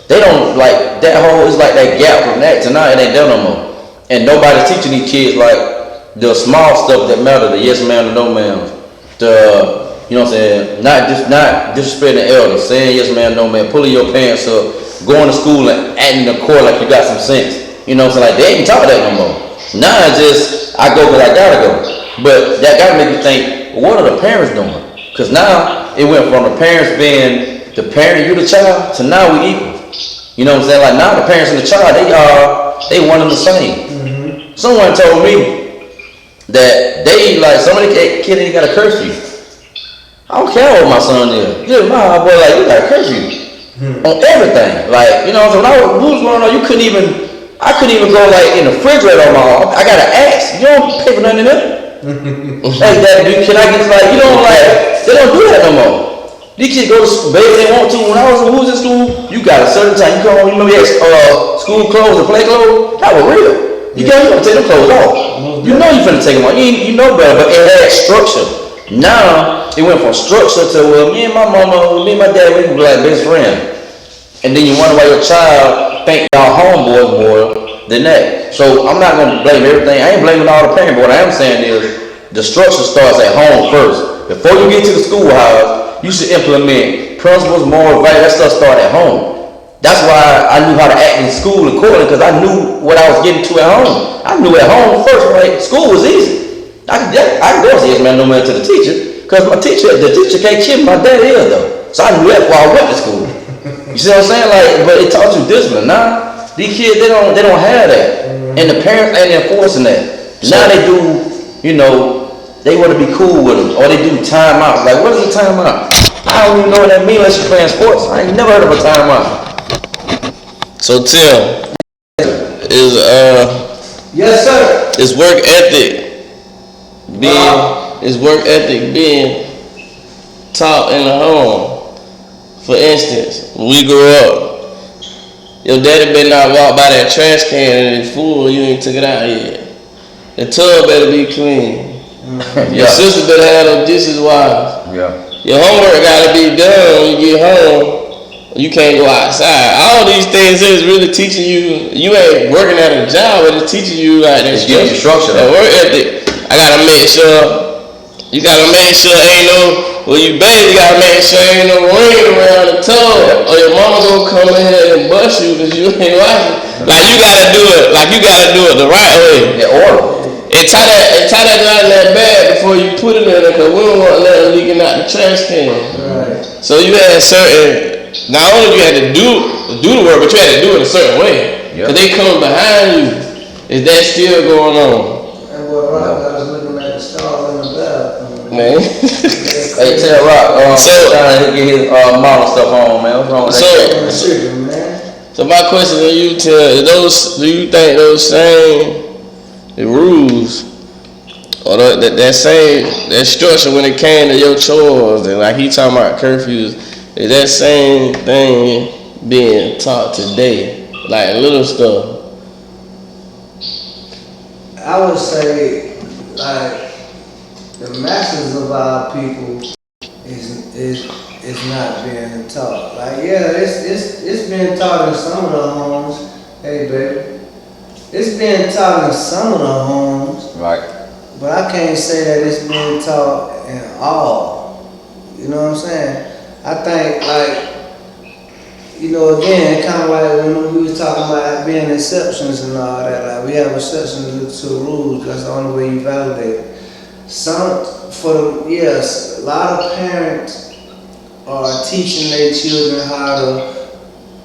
They don't, like that whole, it's like that gap from that to now, it ain't there no more. And nobody's teaching these kids like the small stuff that matter, the yes ma'am, the no ma'am, the, you know what I'm saying, not disrespecting the elders, saying yes ma'am, no ma'am, pulling your pants up, going to school and acting the core like you got some sense. You know what I'm saying, like they ain't talk that no more. Now it's just, I go because I gotta go. But that gotta make you think, well, what are the parents doing? Because now it went from the parents being the parent, you the child, to now we equal. You know what I'm saying? Like now the parents and the child, they one and the same. Mm-hmm. Someone told me that they, like, some of the kid ain't got a curfew. I don't care what my son is. Yeah, my boy, like, you got a curfew on everything. Like, you know, so when I was growing up, I couldn't even go like in the refrigerator on my own. I gotta ask. You don't pay for nothing in there. Like that, dude, can I get, like, you don't, like, they don't do that no more. These kids go to school, baby, they want to. When I was in school, you got a certain time. You come home, you know, you had school clothes and play clothes. That was real. You can't take them clothes off. You know you finna take them off. You know better, but it had structure. Now it went from structure to, well, me and my mama, me and my dad, we can be like best friends. And then you wonder why your child think y'all homeboys more than that. So I'm not gonna blame everything. I ain't blaming all the parents, but what I am saying is the structure starts at home first. Before you get to the schoolhouse, you should implement principles, moral values. That stuff start at home. That's why I knew how to act in school accordingly, because I knew what I was getting to at home. I knew at home first, right? School was easy. I could go and say yes man, no man to the teacher, because the teacher can't kill my dad is though. So I knew that before I went to school. You see what I'm saying? Like, but it taught you discipline. Now these kids, they don't have that, and the parents ain't enforcing that. Now they do, you know, they want to be cool with them, or they do timeouts. Like, what is a timeout? I don't even know what that means unless you're playing sports. I ain't never heard of a timeout. So Tim, yes sir. is work ethic being taught in the home? For instance, when we grew up, your daddy better not walk by that trash can and it's full, you ain't took it out yet. The tub better be clean. Your sister better have those dishes washed. Yeah. Your homework gotta be done when you get home. You can't go outside. All these things is really teaching you. You ain't working at a job, but it's teaching you like that structure. That work ethic. I gotta make sure. You gotta make sure ain't no. Well, you bathe, you gotta make sure ain't no ring around the tub, or your mama gonna come in here and bust you because you ain't washing. Like you gotta do it the right way. In order. And tie that down in that bag before you put it in there, because we don't want nothing leaking out the trash can. Right. So you had certain. Not only you had to do the work, but you had to do it a certain way. Because they coming behind you. Is that still going on? And boy, Rock got us looking at the stars in the bathroom. Man. Hey, tell Rock, trying to get his model stuff on, man. What's wrong with that? Sugar, man. So my question to you, Tim, do you think those same rules or that structure when it came to your chores and like he talking about curfews, is that same thing being taught today? Like little stuff. I would say, like, the masses of our people is not being taught. Like, yeah, it's being taught in some of the homes. Hey, baby, it's being taught in some of the homes. Right. But I can't say that it's being taught in all. You know what I'm saying? I think, like, you know, again, kind of like when we were talking about being exceptions and all that. Like, we have exceptions to the rules. That's the only way you validate it. Yes, a lot of parents are teaching their children how to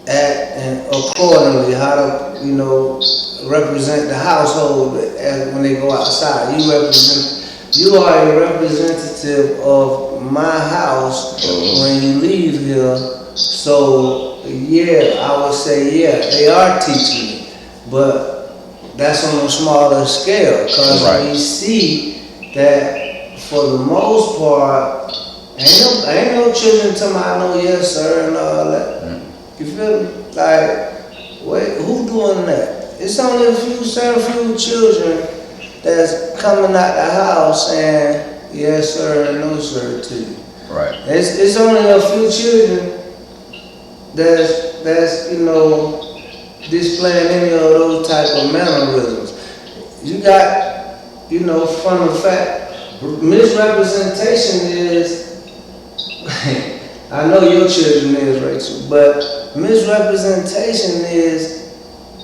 act and accordingly, how to, you know, represent the household as when they go outside. You are a representative of my house when you leave here. So yeah, I would say yeah, they are teaching it, but that's on a smaller scale because we see that for the most part, ain't no children tell me I know yes sir and all that. You feel me? Like, wait, who doing that? It's only certain few children that's coming out the house and yes sir and no sir to you. Right. It's only a few children that's you know displaying any of those type of mannerisms. You got, you know, from the fact, misrepresentation is, I know your children is, Rachel, but misrepresentation is,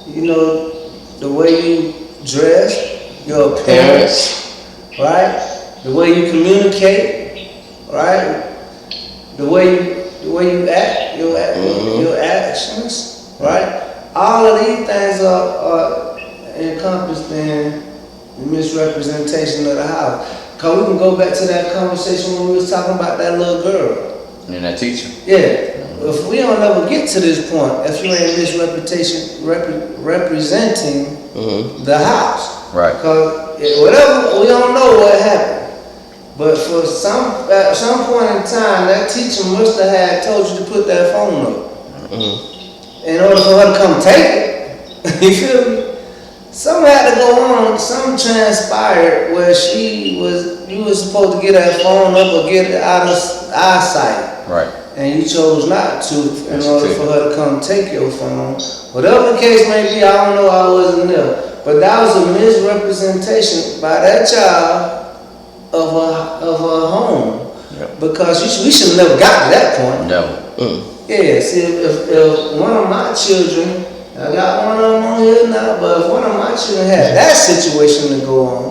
you know, the way you dress, your appearance, right? The way you communicate, right? The way you act, your actions, right? All of these things are encompassed in the misrepresentation of the house. Cause we can go back to that conversation when we was talking about that little girl. And that teacher. Yeah. If we don't ever get to this point, if you ain't representing the house. Right. Cause whatever, we don't know what happened. But for at some point in time, that teacher must have had told you to put that phone up. In order for her to come take it. You feel me? Something had to go on, something transpired where you was supposed to get that phone up or get it out of eyesight. Right. And you chose not to in order for her to come take your phone. Whatever the case may be, I don't know, I wasn't there. But that was a misrepresentation by that child of her home. Yep. Because we should have never got to that point. No. Yeah, see, if one of my children, I got one of them on here now, but if one of my children had that situation to go on,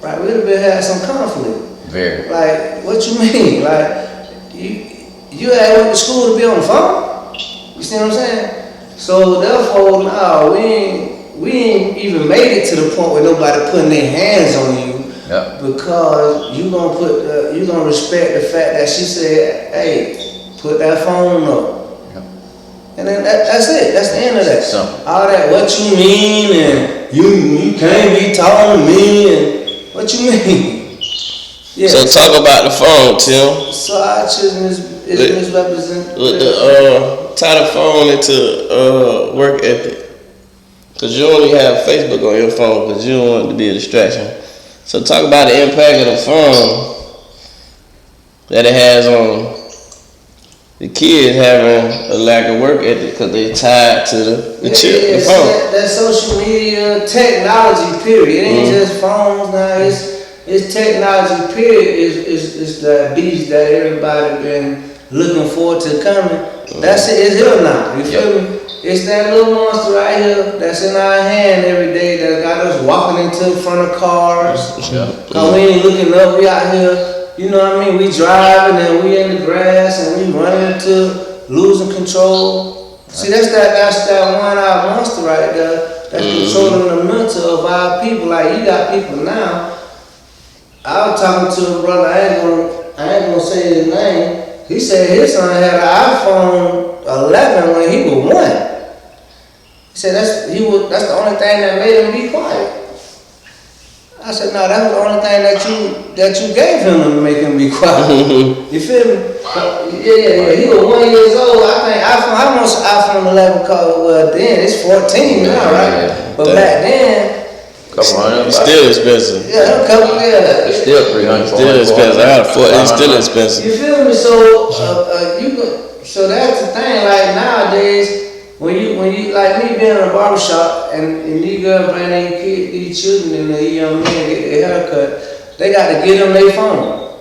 right, we'd have had some conflict. Very. Like, what you mean? Like, you had went to school to be on the phone? You see what I'm saying? So therefore, no, we ain't even made it to the point where nobody putting their hands on you. Yep. Because you gonna respect the fact that she said, hey, put that phone up. Yep. And then that's it. That's the end of that. Simple. All that, what you mean, and you can't be talking to me, and what you mean? Yeah. So talk about the phone, Tim. So our children is misrepresented. Tie the phone into work ethic. Because you only have Facebook on your phone because you don't want it to be a distraction. So talk about the impact of the phone that it has on the kids having a lack of work ethic because they tied to the phone. That social media technology period. It ain't just phones now. It's technology period. Is the beast that everybody been looking forward to coming. That's it. It's here now. You feel me? It's that little monster right here that's in our hand every day that got us walking into front of cars. Cause we ain't looking up, we out here, you know what I mean? We driving and we in the grass and we running into losing control. See, that's that one-eyed monster right there That's controlling the mental of our people. Like you got people now. I was talking to a brother. I ain't gonna say his name. He said his son had an iPhone 11 when he was 1. He said that's the only thing that made him be quiet. I said, no, that was the only thing that you gave him to make him be quiet. You feel me? Yeah. He was 1 year old. I think how much iPhone 11 cost? Well, then it's 14 now, right? Yeah. But back then, Couple hundred. It's still expensive. yeah, a couple, yeah. It's still 300. Still expensive. I got a foot. It's still expensive. You feel me? So so that's the thing. Like nowadays, when you like me being in a barbershop and these girls bring their kids, these children and the young men get their haircut, they got to get them their phone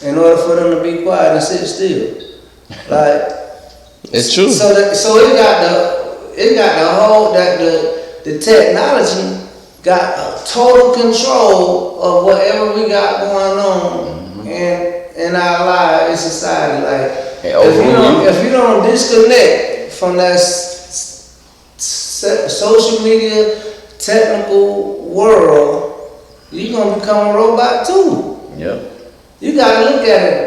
in order for them to be quiet and sit still. Like It's true. So it got the whole the technology got total control of whatever we got going on in our lives in society. Like if you don't disconnect from that social media technical world, you're gonna become a robot too. Yep. You gotta look at it.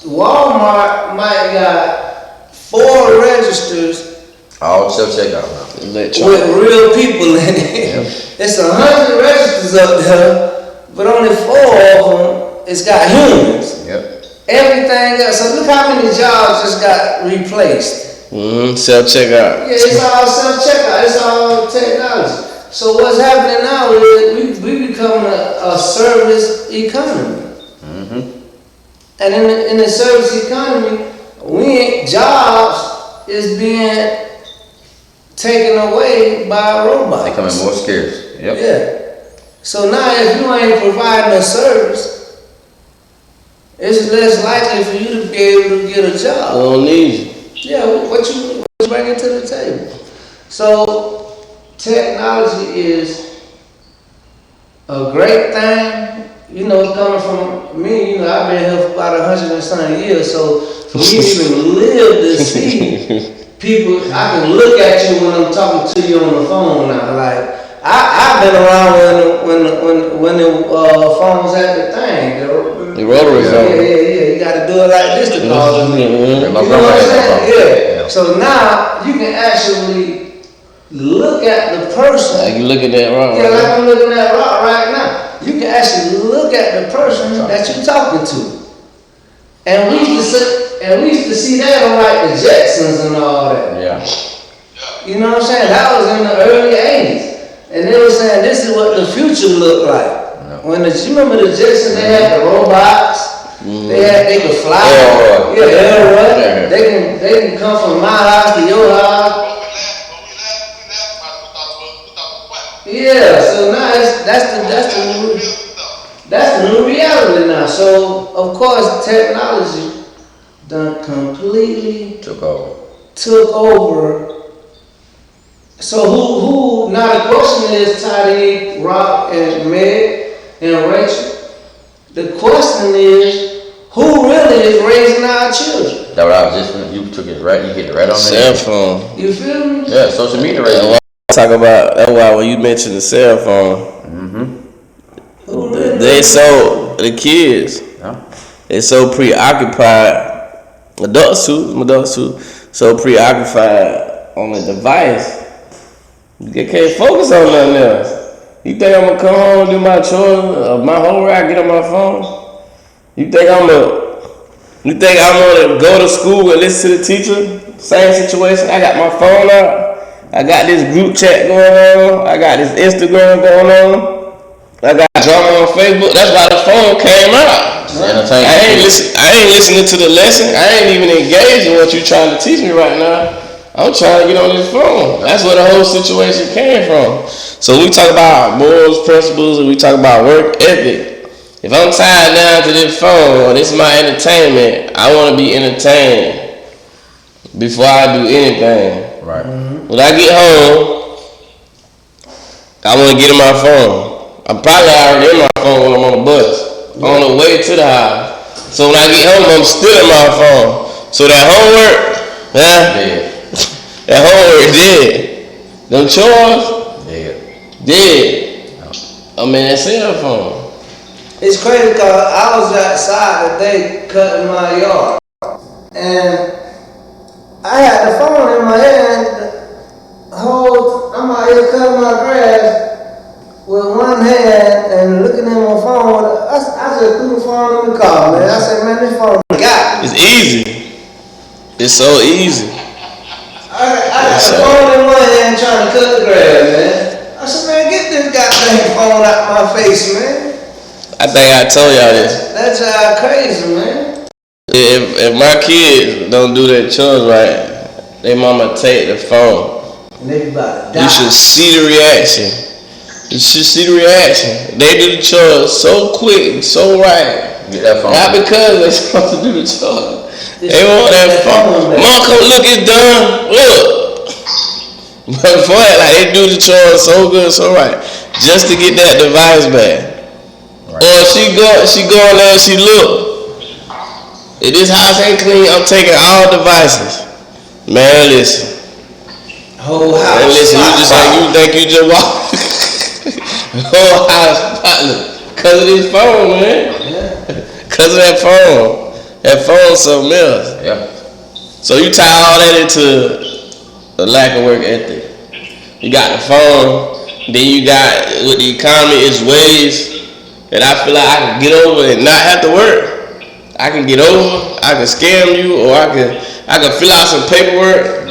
Walmart might got 4 registers All self-checkout now. with real people in it. It's 100 registers up there, but only 4 of them it's got humans. Yep. Everything else. So look how many jobs just got replaced. Self-checkout. Yeah, it's all self-checkout. It's all technology. So what's happening now is we becoming a service economy. And in the service economy, jobs is being taken away by robots. They coming more scarce. Yep. Yeah. So now if you ain't providing a service, it's less likely for you to be able to get a I job. don't need you. Yeah, what you bringing to the table. So technology is a great thing. You know, coming from me, I've been here for about 100 and something years, so for me to even live to see people, I can look at you when I'm talking to you on the phone now. Like I've been around when the phones had the thing. The rotary phone. Yeah. You got to do it like this to call them. You know My what I'm saying? grandma Yeah. So now you can actually look at the person. Like you looking at wrong. Yeah, like I'm looking at Rock right now. You can actually look at the person that you're talking to. And we used to see that on like the Jetsons and all that. Yeah. You know what I'm saying? That was in the early 80s. And they were saying this is what the future looked like. When you remember the Jetsons, they had the robots. They could fly. Airwood. They can come from my house to your house. Yeah, so now that's the new reality now. So of course technology done completely Took over. over. So who now the question is Tyree, Rock, and Meg and Rachel. The question is who really is raising our children? That what I was just you took it right. You hit it right on Cell there. phone. You feel me? Yeah, social media right now. Talk about that's why when you mentioned the cell phone, they so the kids, they so preoccupied. Adults too, so preoccupied on the device, they can't focus on nothing else. You think I'm gonna come home and do my chores, my homework? I get on my phone. You think I'm gonna go to school and listen to the teacher? Same situation. I got my phone out. I got this group chat going on. I got this Instagram going on. I got drama on Facebook. That's why the phone came out. I ain't listening to the lesson. I ain't even engaged in what you're trying to teach me right now. I'm trying to get on this phone. That's where the whole situation came from. So we talk about morals, principles, and we talk about work ethic. If I'm tied down to this phone or this is my entertainment, I want to be entertained before I do anything. Right. When I get home, I want to get in my phone. I'm probably already in my phone when I'm on the bus, on the way to the house. So when I get home, I'm still in my phone. So that homework, that homework dead. Them chores, Yeah. dead. I mean, that cell phone. It's crazy because I was outside today cutting my yard. And I had the phone in my hand. I'm out here cutting my grass with one hand and looking at my phone. I just threw the phone in the car, man. I said, man, this phone got me. It's easy. It's so easy. I got the phone in one hand trying to cut the grass, man. I said, man, get this goddamn phone out my face, man. I think I told y'all this. That's crazy, man. If my kids don't do their chores right, they mama take the phone. And they about to die. You should see the reaction. You should see the reaction. They do the chores so quick, so right. Get that phone. Not because they're supposed to do the chores. They want that phone. Mom, come look, it's done. Look. But before that, like they do the chores so good, so right, just to get that device back. Right. Or she go in there and she look. If this house ain't clean, I'm taking all devices. Man, listen. Whole house. Man, listen, you just like you think you just walk. Whole house spotless. Cause of this phone, man. Yeah. Cause of that phone. That phone's something else. Yeah. So you tie all that into a lack of work ethic. You got the phone, then you got with the economy, it's ways that I feel like I can get over and not have to work. I can get over, I can scam you, or I can fill out some paperwork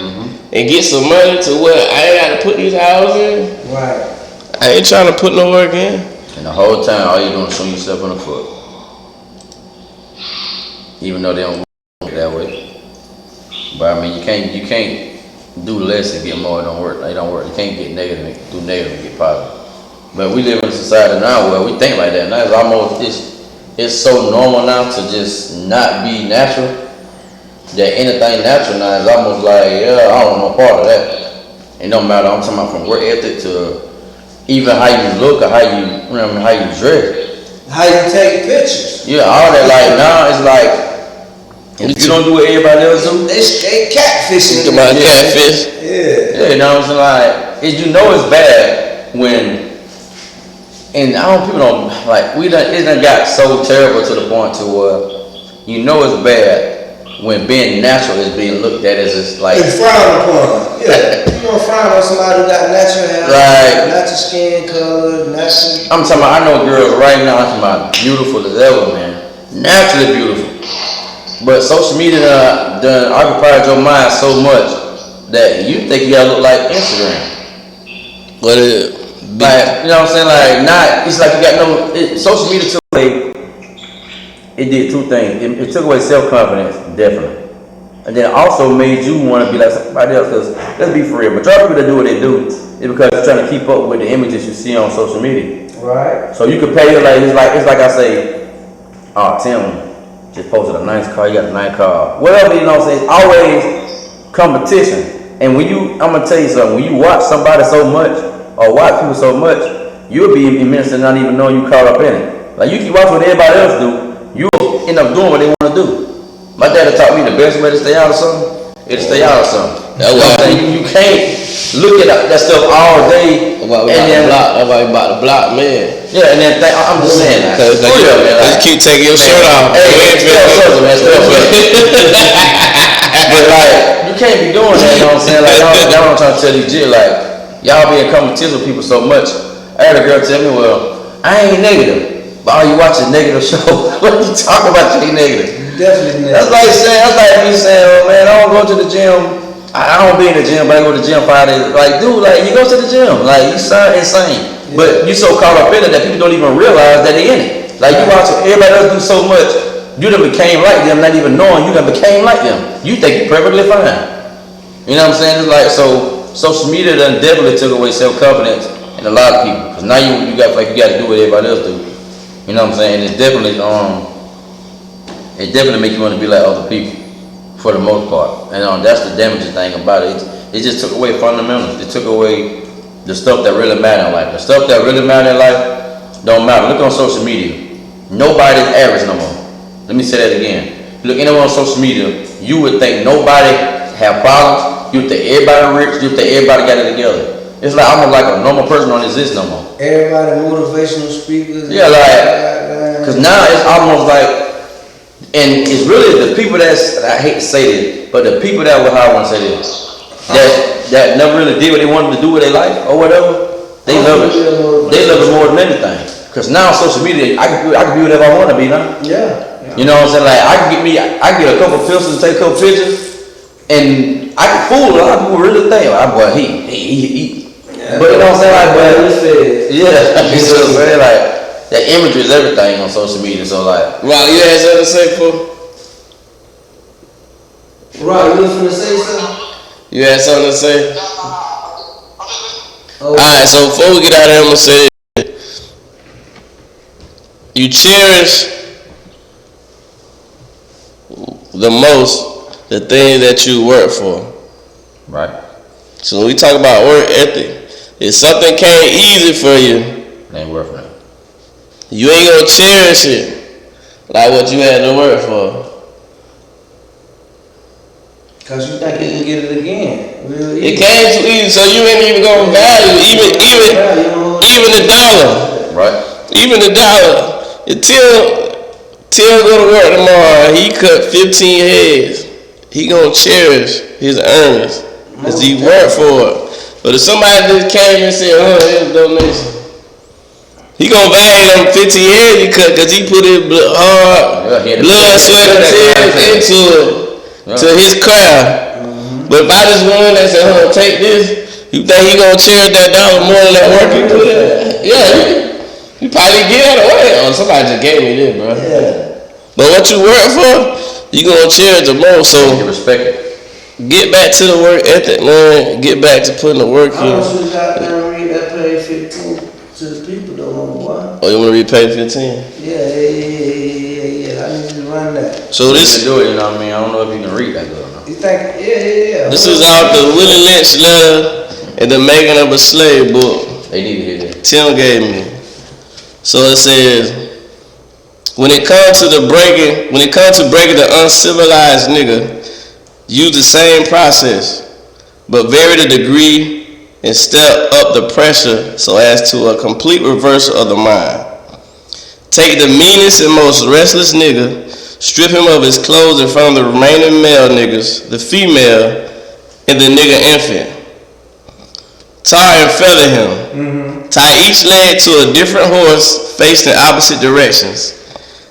and get some money to where I ain't got to put these hours in. Right. I ain't trying to put no work in. And the whole time, all you doing is showing yourself on the foot. Even though they don't work that way. But I mean, you can't do less and get more. It don't work. They don't work. You can't get negative and do negative and get positive. But we live in a society now where we think like that. Now it's so normal now to just not be natural. That anything natural now is almost like, yeah, I don't want no part of that. It don't matter. I'm talking about from work ethic to even how you look or how you dress. How you take pictures. Yeah, all that. Like now it's like if you don't do what everybody else do, They catfishing. About catfish. Yeah. you know what I'm saying? Like you know it's bad when, and people don't like it done got so terrible to the point to where you know it's bad when being natural is being looked at as just like It's frowned upon. Yeah. You don't frown on somebody who got natural hair, Right. natural skin color, natural. I'm talking about, I know girls right now, I'm talking about beautiful as ever, man. Naturally beautiful. But social media done occupied your mind so much that you think you gotta look like Instagram. What is it? Like, you know what I'm saying? Like, it's like you got social media took away, it did two things. It took away self-confidence, definitely. And then it also made you want to be like somebody else, because let's be for real, majority of people that do what they do is because they're trying to keep up with the images you see on social media. Right. So you compare, it's like I say, oh, Tim just posted a nice car, you got a nice car. Whatever, you know what I'm saying? It's always competition. And I'm going to tell you something, when you watch somebody so much, or watch people so much, you'll be immense and not even knowing you caught up in it. Like you keep watching what everybody else do, you'll end up doing what they want to do. My daddy taught me the best way to stay out of something is to stay out of something. That's why you can't look at that stuff all day. That's why we about to block, man. Yeah, and then I'm just saying that. Cause you keep taking your shirt off. Hey, but like, you can't be doing that, you know what I'm saying? Like, that's what I'm trying to tell you, Jit. Like, y'all be in competition with people so much. I had a girl tell me, well, I ain't negative, but all you watch is negative show. What you talking about, you ain't negative? Definitely. That's like me saying, well, man, I don't go to the gym. I don't be in the gym, but I go to the gym 5 days. Like, dude, like, you go to the gym. Like, you sound insane. Yeah. But you so caught up in it that people don't even realize that they in it. Like, you watch everybody else do so much, you done became like them, not even knowing you done became like them. You think you're perfectly fine. You know what I'm saying? It's like, so social media done definitely took away self-confidence in a lot of people. Because now you got to do what everybody else do. You know what I'm saying? It's definitely, it definitely make you want to be like other people. For the most part, and that's the damaging thing about it. It just took away fundamentals. It took away the stuff that really matter in life. The stuff that really matter in life don't matter. Look on social media. Nobody's average no more. Let me say that again. Look anywhere on social media, you would think nobody have problems. You would think everybody rich. You would think everybody got it together. It's like almost like a normal person don't exist no more. Everybody motivational speakers. Yeah, like, cause now it's almost like, and it's really the people I hate to say this, but the people that how I want to say this, that never really did what they wanted to do with their life or whatever, they love it. They love it more than anything. Cause now social media, I can be whatever I want to be now. Yeah. You know what I'm saying? Like I can get a couple pencils and take a couple pictures, and I can fool a lot of people really think, like, boy, he. Yeah, but you know what I'm saying? Like, but yeah, you know what I'm saying? Like that imagery is everything on social media. So like, Rob, you had something to say, fool? Rob, you was finna say something? You had something to say? Oh. Alright, so before we get out of here, I'm gonna say this. You cherish the most the things that you work for. right? So when we talk about work ethic, if something came easy for you, It ain't worth it. you ain't gonna cherish it like what you had to work for. Cause you think you can get it again. Real It easy. came too easy, so you ain't even gonna value even the dollar. Right? Even the dollar. Till go to work tomorrow, he cut 15 heads. He gonna cherish his earnings. Cause he worked for it. But if somebody just came and said, here's a donation, he gonna value them 15 heads he cut cause he put his blood, sweat, and tears into it, to his craft. But if I just go in there and say, take this, you think he gonna cherish that dollar more than that work he put in? Yeah, you probably get out of the way. Oh, somebody just gave me this, bro. Yeah. But what you work for, you gonna cherish the most. So You respect it. get back to the work ethic, man. Get back to putting the work I in. want you to goddamn read that page 15 to the people though, boy. Oh, you wanna read page 15? Yeah. I need you to run that. So You this can do it, you know what I mean? I don't know if you can read that good or not. You think? Yeah. this is off the Willie Lynch letter and the making of a slave book. They need to hear that. Tim gave me. So it says, when it comes to breaking the uncivilized nigga, use the same process, but vary the degree and step up the pressure so as to a complete reversal of the mind. Take the meanest and most restless nigga, strip him of his clothes in front of the remaining male niggas, the female, and the nigga infant. Tar and feather him. Tie each leg to a different horse facing opposite directions.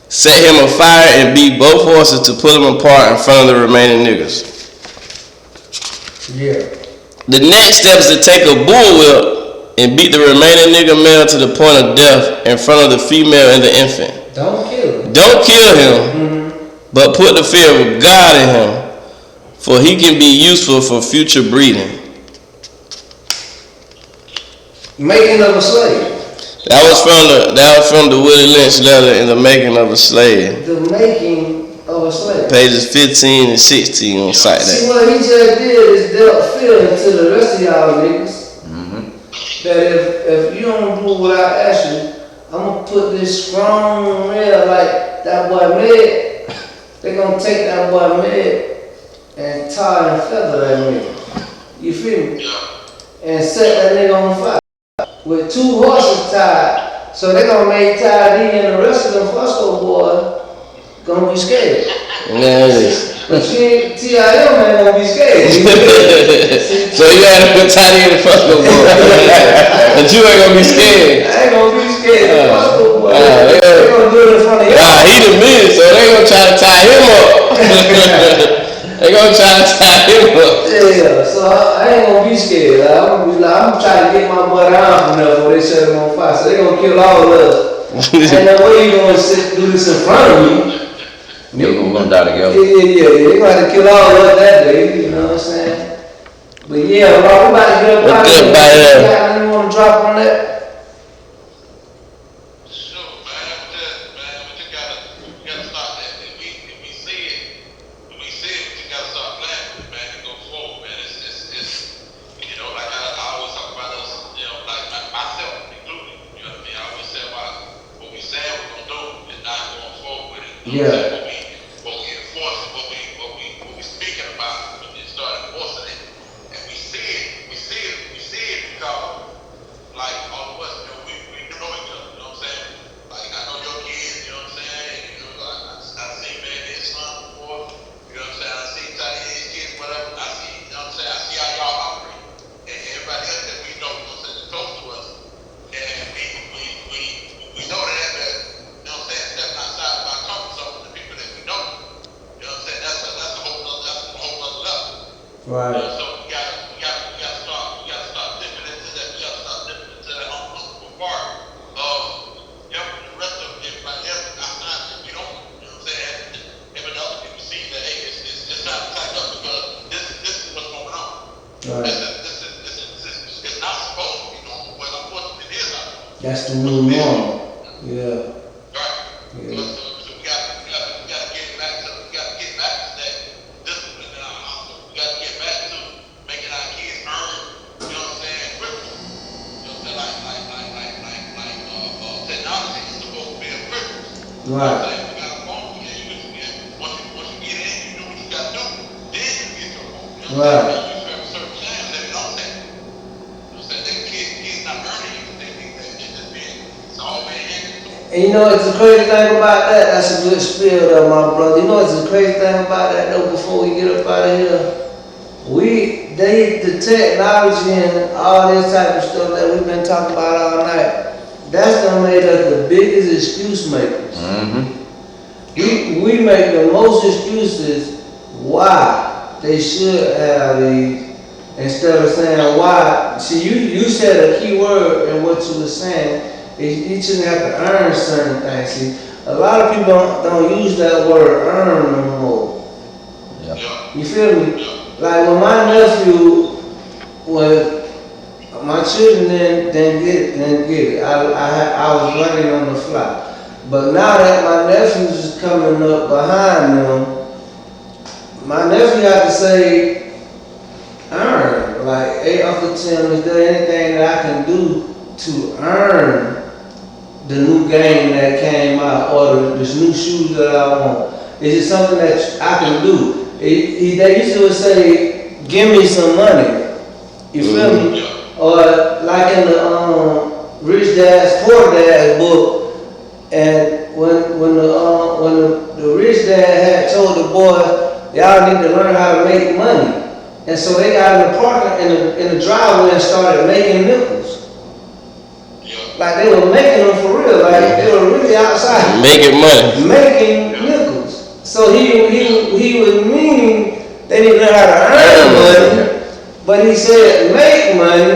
Set him afire and beat both horses to pull them apart in front of the remaining niggas. Yeah. The next step is to take a bullwhip and beat the remaining nigga male to the point of death in front of the female and the infant. Don't kill him. Don't kill him, but put the fear of God in him, for he can be useful for future breeding. Making of a slave. That was from the Willie Lynch letter in the making of a slave. The making of a slave. Pages 15 and 16 on site See, that. what he just did is dealt feeling to the rest of y'all niggas. That if you don't do what I ask you, I'm gonna put this strong rail like that boy Med. They gonna take that boy Med and tar and feather that nigga. You feel me? And set that nigga on fire. With 2 horses tied. So they gonna make Ty D and the rest of them Fusco boys gonna be scared. Nice. But TIM ain't gonna be scared. So you had to put Tiny in the Fusco boy. But you ain't gonna be scared. I ain't gonna be scared of Fusco boys. They gonna do it in front of y'all. He the man, so they gonna try to tie him up. They gonna try to tie him up. Yeah, so I ain't gonna be scared. I'm trying to get my butt down from there before they set him on fire. So they gonna kill all of us. Ain't no way you gonna do this in front of me. We're gonna die together. Yeah. They gonna have to kill all of us that day, you know what I'm saying? But yeah, Rob, we about to get up out of here. You got anything you wanna drop on that? Sure, man. We just gotta start that. If we see it, we just gotta start planning it, man, and go forward, man. It's you know, like I always talk about those, you know, like myself included. You know what I mean? I always say about what we say we're gonna do and not going forward with it. You know what I'm saying? What we enforce, what we speaking about when you start enforcing it, and we see it because Right. So we gotta start dipping into that. We gotta start dipping into that uncomfortable part of helping the rest of everybody else outside that we don't. You know what I'm saying? Having other people see that hey, it's not tied up because this is what's going on. Right. It's not supposed to be normal, but unfortunately it is not normal. That's the new norm. Yeah. Right. Yeah. So we gotta get back to that discipline in our household. We gotta get back to making our kids earn, you know what I'm saying, privilege. You know what I'm saying? Like technology is supposed to be a privilege. You know what I'm Right. saying? We got a phone, once you get in, you do what you gotta do, then you get your phone. You know what I'm saying? You have certain times that it don't take. You know what I'm saying? Kids not earning anything, they just being, it's all being handed to them. And you know what's the crazy thing about that? That's a good spiel though, my brother. You know what's the crazy thing about that though, before we get up out of here? The technology and all this type of stuff that we've been talking about all night, that's done made us the biggest excuse makers. We make the most excuses why they should have these instead of saying why. See, you said a key word in what you were saying. You shouldn't have to earn certain things. See, a lot of people don't use that word earn no more. Yeah. You feel me? Like when my nephew, when my children didn't get it. I was learning on the fly. But now that my nephews is coming up behind them, my nephew had to say, earn. Like, hey, Uncle Tim, is there anything that I can do to earn the new game that came out or this new shoes that I want? Is it something that I can do? They used to say, give me some money. You feel me? Or like in the Rich Dad's Poor Dad's book, and when the rich dad had told the boy, y'all need to learn how to make money. And so they got in the parking in the driveway and started making nickels. Like they were making them for real, like they were really outside. Making money. Making nickels. So he was meaning they didn't know how to earn money, but he said make money,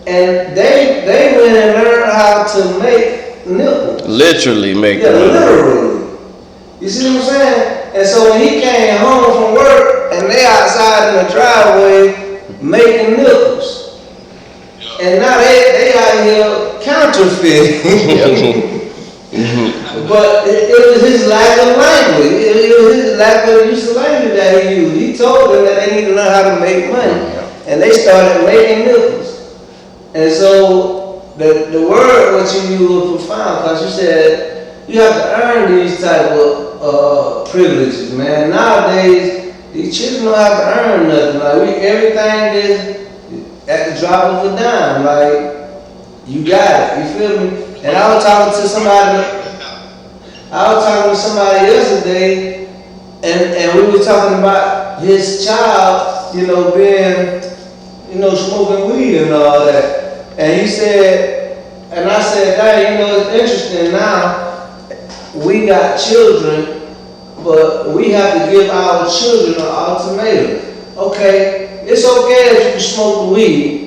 and they went and learned how to make nickels. Literally making Yeah, money. literally. You see what I'm saying? And so when he came home from work and they outside in the driveway making nickels. And now they out here counterfeiting. But it was his lack of language. It was his lack of use of language that he used. He told them that they need to learn how to make money. And they started making nickels. And so the word what you used was profound because you said you have to earn these type of privileges, man. Nowadays, these children don't have to earn nothing. Like everything is at the drop of a dime. Like you got it. You feel me? And I was talking to somebody yesterday, and we were talking about his child, being, smoking weed and all that. And he said, and I said, Dad, it's interesting now, we got children, but we have to give our children an ultimatum. Okay, it's okay if you can smoke the weed,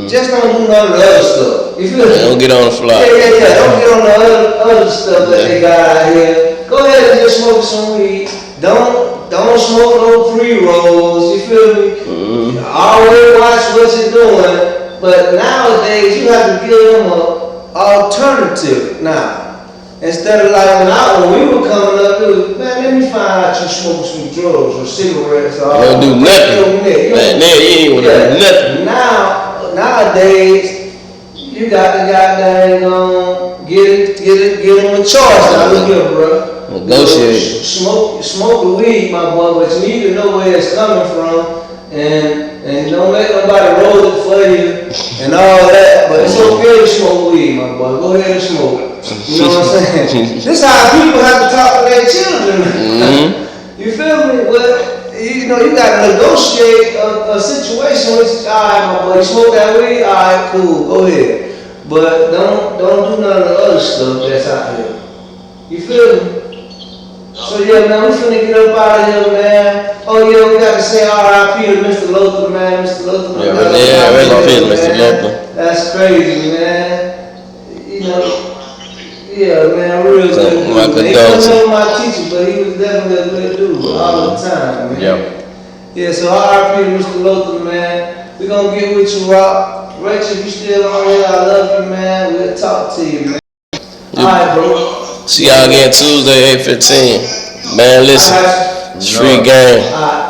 just don't do none of the other stuff. You feel me? Don't get on the fly. Yeah. Don't get on the other stuff that they got out here. Go ahead and just smoke some weed. Don't smoke no pre-rolls. You feel me? Always watch what you're doing. But nowadays you have to give them an alternative now. Instead of like when we were coming up, it was, man, let me find out you smoke some drugs or cigarettes or You don't do nothing. Man, you ain't want to do nothing. Nowadays, you got to goddamn get them a choice. Now look here, bro. Negotiate. Smoke the weed, my boy, but you need to know where it's coming from, and don't let nobody roll it for you and all that. But it's okay to smoke weed, my boy. Go ahead and smoke it. You know what I'm saying? This is how people have to talk to their children. You feel me? Well, you got to negotiate a situation with, all right, my boy, you smoke that weed? All right, cool, go ahead. But don't do none of the other stuff that's out here. You feel me? So yeah, man, we finna get up out of here, man. Oh yeah, we got to say R.I.P. to Mr. Lothar, man. Mr. Lothar, man. Yeah, rest in peace, Mr. Lothar. That's crazy, man. You know, yeah, man, real good. My dude, man. He condolences. wasn't my teacher, but he was definitely a good dude all the time, man. Yeah. Yeah, so R.I.P. to Mr. Lothar, man. We gonna get with you, Rock. Rachel, if you still on here, I love you, man. We'll talk to you, man. Alright, bro. See y'all again Tuesday, 8:15. Man, listen, street game. Alright.